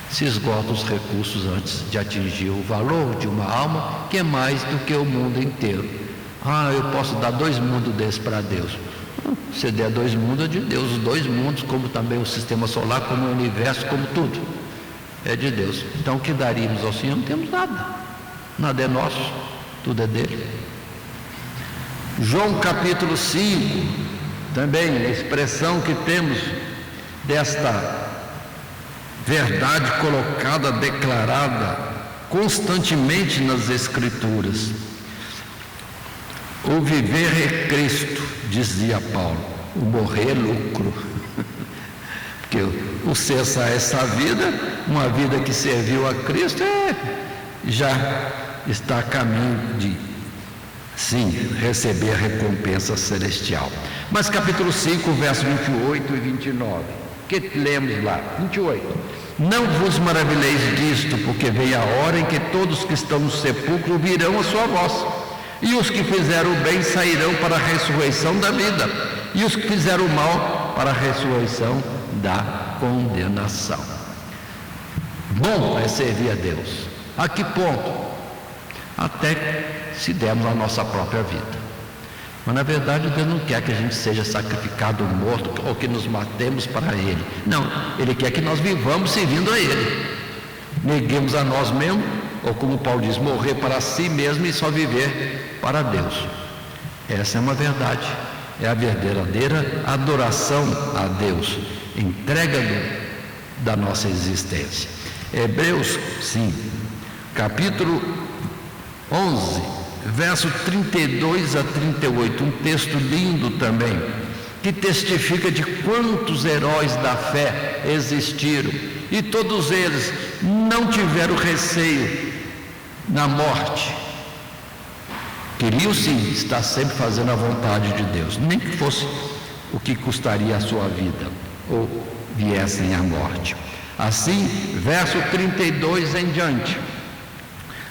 Se esgota os recursos antes de atingir o valor de uma alma, que é mais do que o mundo inteiro. Eu posso dar 2 mundos desses para Deus. Se der 2 mundos é de Deus, os 2 mundos, como também o sistema solar, como o universo, como tudo, é de Deus. Então o que daríamos ao Senhor? Não temos nada é nosso, tudo é dele. João capítulo 5, também a expressão que temos desta verdade colocada, declarada constantemente nas Escrituras. O viver é Cristo, dizia Paulo, o morrer é lucro. Porque o cessar essa vida, uma vida que serviu a Cristo, já está a caminho de, sim, receber a recompensa celestial. Mas capítulo 5, verso 28 e 29, que lemos lá, 28. Não vos maravilheis disto, porque vem a hora em que todos que estão no sepulcro virão a sua voz, e os que fizeram o bem sairão para a ressurreição da vida, e os que fizeram o mal para a ressurreição da condenação. Bom é servir a Deus. A que ponto? Até se dermos a nossa própria vida. Mas na verdade Deus não quer que a gente seja sacrificado, morto, ou que nos matemos para Ele. Não, Ele quer que nós vivamos servindo a Ele. Neguemos a nós mesmos, ou como Paulo diz, morrer para si mesmo e só viver para Deus. Essa é uma verdade, é a verdadeira adoração a Deus, entrega da nossa existência. Hebreus 5, capítulo 11, verso 32 a 38, um texto lindo também, que testifica de quantos heróis da fé existiram, e todos eles não tiveram receio na morte. Queriam sim estar sempre fazendo a vontade de Deus, nem que fosse o que custaria a sua vida, ou viessem à morte. Assim, verso 32 em diante,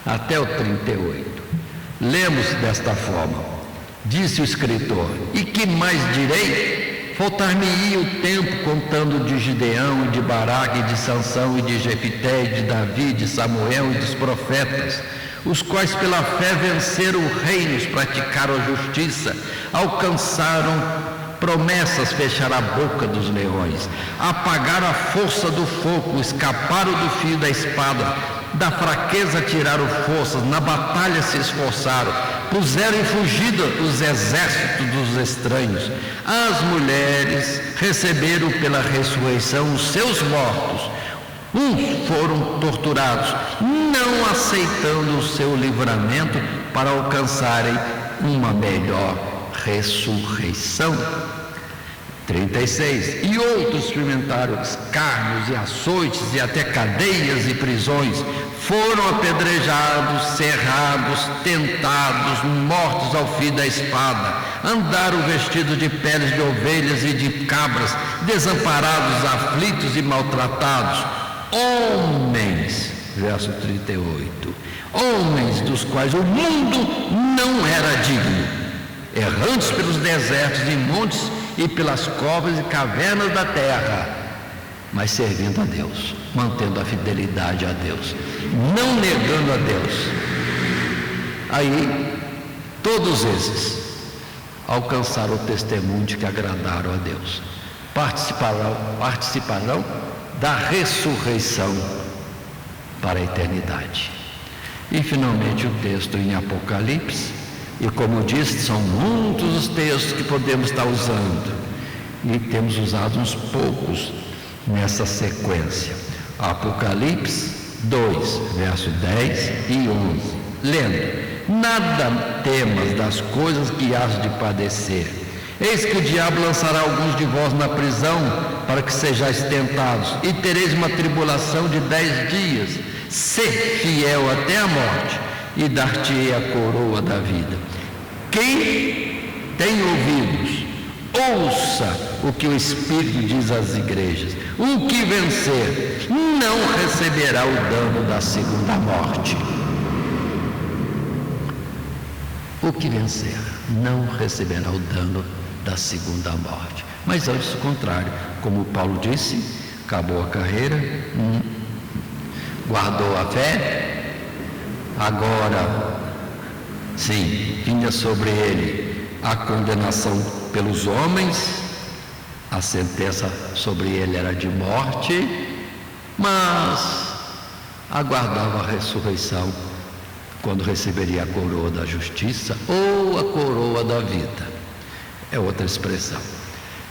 até o 38, lemos desta forma: disse o escritor: e que mais direi? Faltar-me-ia o tempo contando de Gideão e de Baraque, e de Sansão e de Jefité, e de Davi, de Samuel e dos profetas, os quais pela fé venceram reinos, praticaram a justiça, alcançaram promessas, fecharam a boca dos leões, apagaram a força do fogo, escaparam do fio da espada, da fraqueza tiraram forças, na batalha se esforçaram, puseram em fugida os exércitos dos estranhos. As mulheres receberam pela ressurreição os seus mortos. Uns foram torturados, não aceitando o seu livramento para alcançarem uma melhor ressurreição. 36. E outros experimentaram escárnios e açoites e até cadeias e prisões, foram apedrejados, cerrados, tentados, mortos ao fio da espada, andaram vestidos de peles de ovelhas e de cabras, desamparados, aflitos e maltratados. Homens verso 38. Homens dos quais o mundo não era digno, errantes pelos desertos e montes e pelas covas e cavernas da terra, mas servindo a Deus, mantendo a fidelidade a Deus, não negando a Deus. Aí, todos esses alcançaram o testemunho de que agradaram a Deus, participarão da ressurreição para a eternidade. E finalmente o texto em Apocalipse, e como eu disse, são muitos os textos que podemos estar usando, e temos usado uns poucos nessa sequência. Apocalipse 2, verso 10 e 11, lendo: nada temas das coisas que hás de padecer. Eis que o diabo lançará alguns de vós na prisão, para que sejais tentados, e tereis uma tribulação de 10 dias. Sê fiel até a morte, e dar-te-ei a coroa da vida. Quem tem ouvidos, ouça o que o Espírito diz às igrejas. O que vencer não receberá o dano da segunda morte. O que vencer não receberá o dano da segunda morte. Mas antes do contrário, como Paulo disse, acabou a carreira, guardou a fé, agora sim, vinha sobre ele a condenação pelos homens, a sentença sobre ele era de morte, mas aguardava a ressurreição, quando receberia a coroa da justiça ou a coroa da vida. É outra expressão.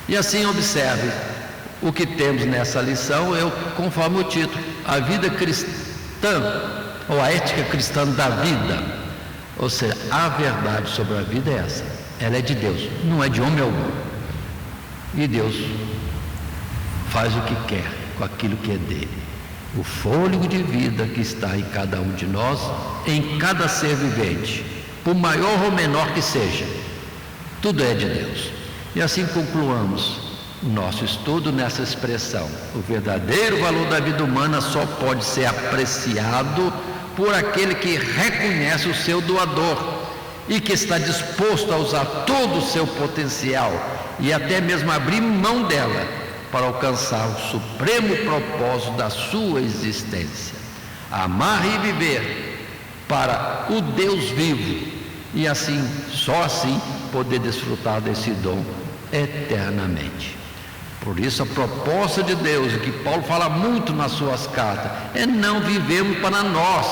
E assim observe o que temos nessa lição, conforme o título, a vida cristã, ou a ética cristã da vida. Ou seja, a verdade sobre a vida é essa, ela é de Deus, não é de homem algum. E Deus faz o que quer com aquilo que é dele. O fôlego de vida que está em cada um de nós, em cada ser vivente, por maior ou menor que seja, tudo é de Deus. E assim concluamos o nosso estudo nessa expressão: o verdadeiro valor da vida humana só pode ser apreciado por aquele que reconhece o seu doador e que está disposto a usar todo o seu potencial e até mesmo abrir mão dela para alcançar o supremo propósito da sua existência: amar e viver para o Deus vivo, e assim, só assim, poder desfrutar desse dom eternamente. Por isso a proposta de Deus, que Paulo fala muito nas suas cartas, é não vivermos para nós,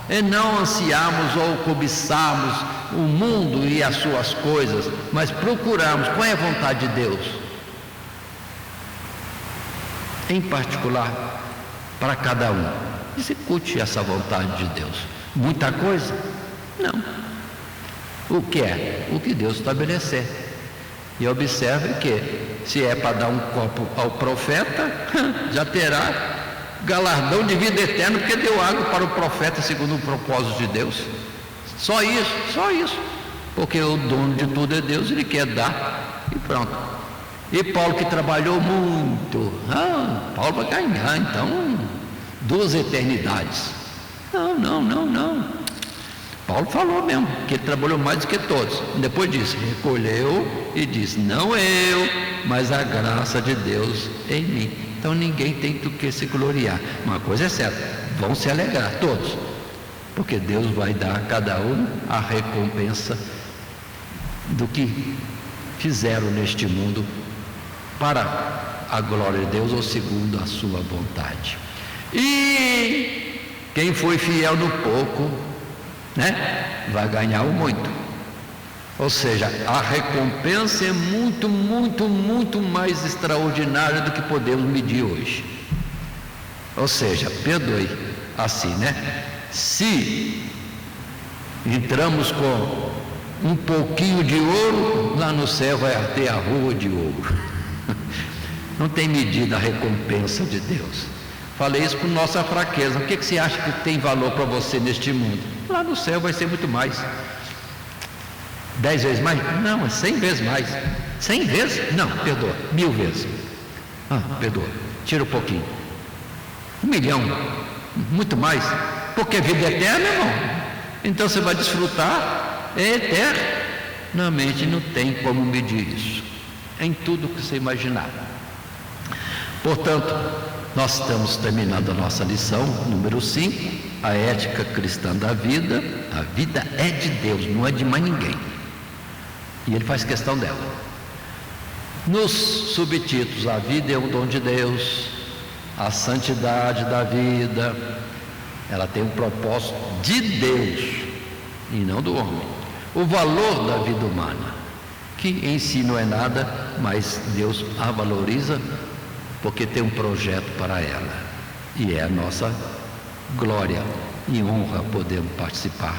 é não ansiarmos ou cobiçarmos o mundo e as suas coisas, mas procurarmos qual é a vontade de Deus, em particular para cada um. Execute essa vontade de Deus. Muita coisa? Não. O que é? O que Deus estabelecer. E observe que, se é para dar um copo ao profeta, já terá galardão de vida eterna, porque deu água para o profeta segundo o propósito de Deus. Só isso. Porque o dono de tudo é Deus, ele quer dar e pronto. E Paulo, que trabalhou muito, Paulo vai ganhar então 2 eternidades. Não. Paulo falou mesmo que ele trabalhou mais do que todos. Depois disso, recolheu e disse: não eu, mas a graça de Deus em mim. Então ninguém tem do que se gloriar. Uma coisa é certa, vão se alegrar todos, porque Deus vai dar a cada um a recompensa do que fizeram neste mundo para a glória de Deus ou segundo a sua vontade. E quem foi fiel no pouco, vai ganhar o muito. Ou seja, a recompensa é muito mais extraordinária do que podemos medir hoje. Ou seja, perdoe assim, se entramos com um pouquinho de ouro, lá no céu vai ter a rua de ouro. Não tem medida a recompensa de Deus. Falei isso por nossa fraqueza. O que você acha que tem valor para você neste mundo? Lá no céu vai ser muito mais. 10 vezes mais? Não, é 100 vezes mais. 100 vezes? Não, perdoa, 1000 vezes. Perdoa, tira um pouquinho. 1 milhão. muito mais, porque a vida é eterna, irmão. Então você vai desfrutar, é eternamente, não tem como medir isso, é em tudo que você imaginar. Portanto, nós estamos terminando a nossa lição número 5, a ética cristã da vida. A vida é de Deus, não é de mais ninguém, e Ele faz questão dela. Nos subtítulos, a vida é o dom de Deus, a santidade da vida, ela tem um propósito de Deus e não do homem. O valor da vida humana, que em si não é nada, mas Deus a valoriza porque tem um projeto para ela, e é a nossa glória e honra podermos participar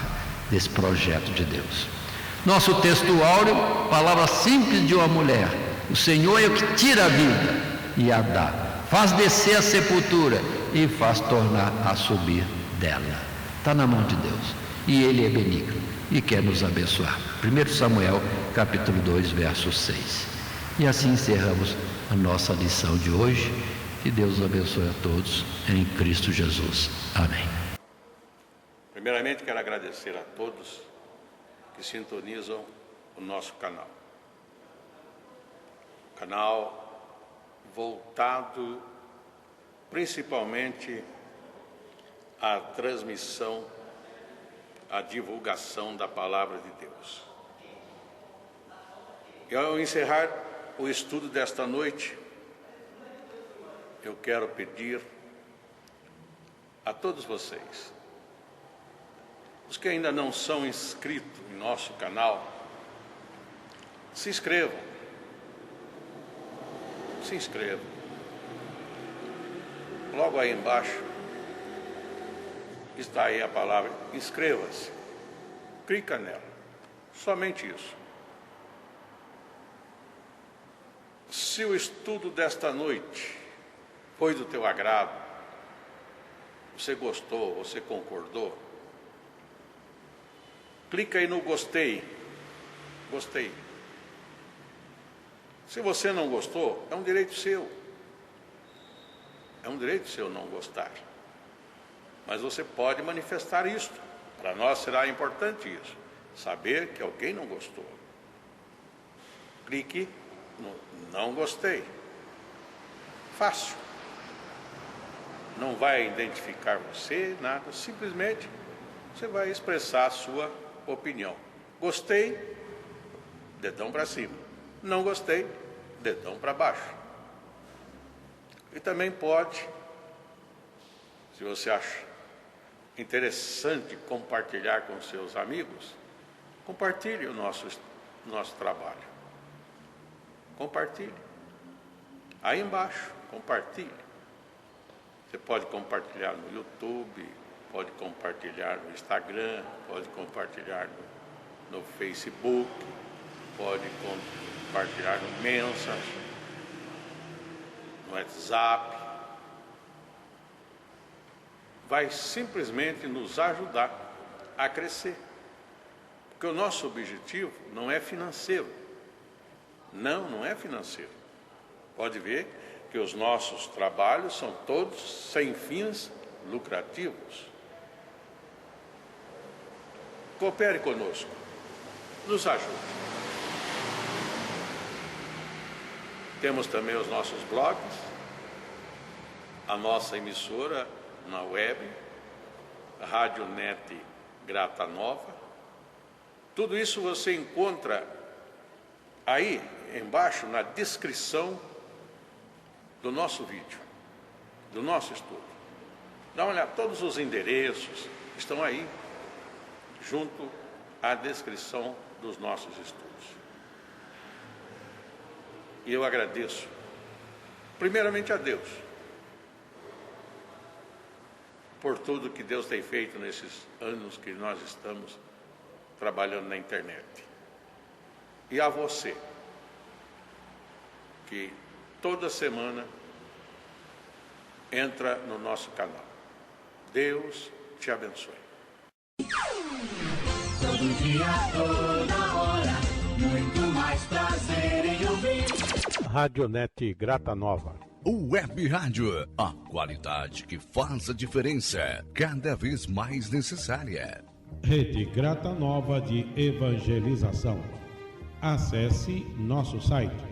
desse projeto de Deus. Nosso texto áureo, palavra simples de uma mulher: o Senhor é o que tira a vida e a dá, faz descer a sepultura e faz tornar a subir dela. Está na mão de Deus, e Ele é benigno e quer nos abençoar. 1 Samuel capítulo 2, verso 6. E assim encerramos a nossa lição de hoje. Que Deus abençoe a todos em Cristo Jesus. Amém. Primeiramente, quero agradecer a todos que sintonizam o nosso canal. Canal voltado principalmente à transmissão, à divulgação da Palavra de Deus. E ao encerrar o estudo desta noite, eu quero pedir a todos vocês, os que ainda não são inscritos em nosso canal, se inscrevam. Se inscrevam. Logo aí embaixo está aí a palavra inscreva-se. Clica nela. Somente isso. Se o estudo desta noite foi do teu agrado, você gostou, você concordou, clica aí no gostei. Gostei. Se você não gostou, é um direito seu. É um direito seu não gostar. Mas você pode manifestar isto. Para nós será importante isso. Saber que alguém não gostou. Clique no não gostei. Fácil. Não vai identificar você, nada. Simplesmente você vai expressar a sua opinião. Gostei, dedão para cima. Não gostei, dedão para baixo. E também pode, se você acha interessante compartilhar com seus amigos, compartilhe o nosso trabalho. Compartilhe. Aí embaixo, compartilhe. Você pode compartilhar no YouTube, pode compartilhar no Instagram, pode compartilhar no Facebook, pode compartilhar no Messenger, no WhatsApp. Vai simplesmente nos ajudar a crescer. Porque o nosso objetivo não é financeiro. Não é financeiro. Pode ver que os nossos trabalhos são todos sem fins lucrativos. Coopere conosco. Nos ajude. Temos também os nossos blogs, a nossa emissora na web, Rádio Net Grata Nova. Tudo isso você encontra aí embaixo na descrição do nosso vídeo, do nosso estudo. Dá uma olhada, todos os endereços estão aí, junto à descrição dos nossos estudos. E eu agradeço, primeiramente a Deus, por tudo que Deus tem feito nesses anos que nós estamos trabalhando na internet. E a você, que toda semana entra no nosso canal. Deus te abençoe. Todo dia, toda hora, muito mais prazer em ouvir. Rádio Net Grata Nova. Web Rádio, a qualidade que faz a diferença, cada vez mais necessária. Rede Grata Nova de Evangelização. Acesse nosso site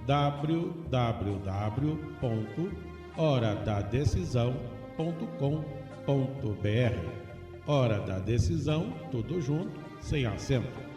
www.horadadecisão.com.br. Hora da Decisão, tudo junto, sem acento.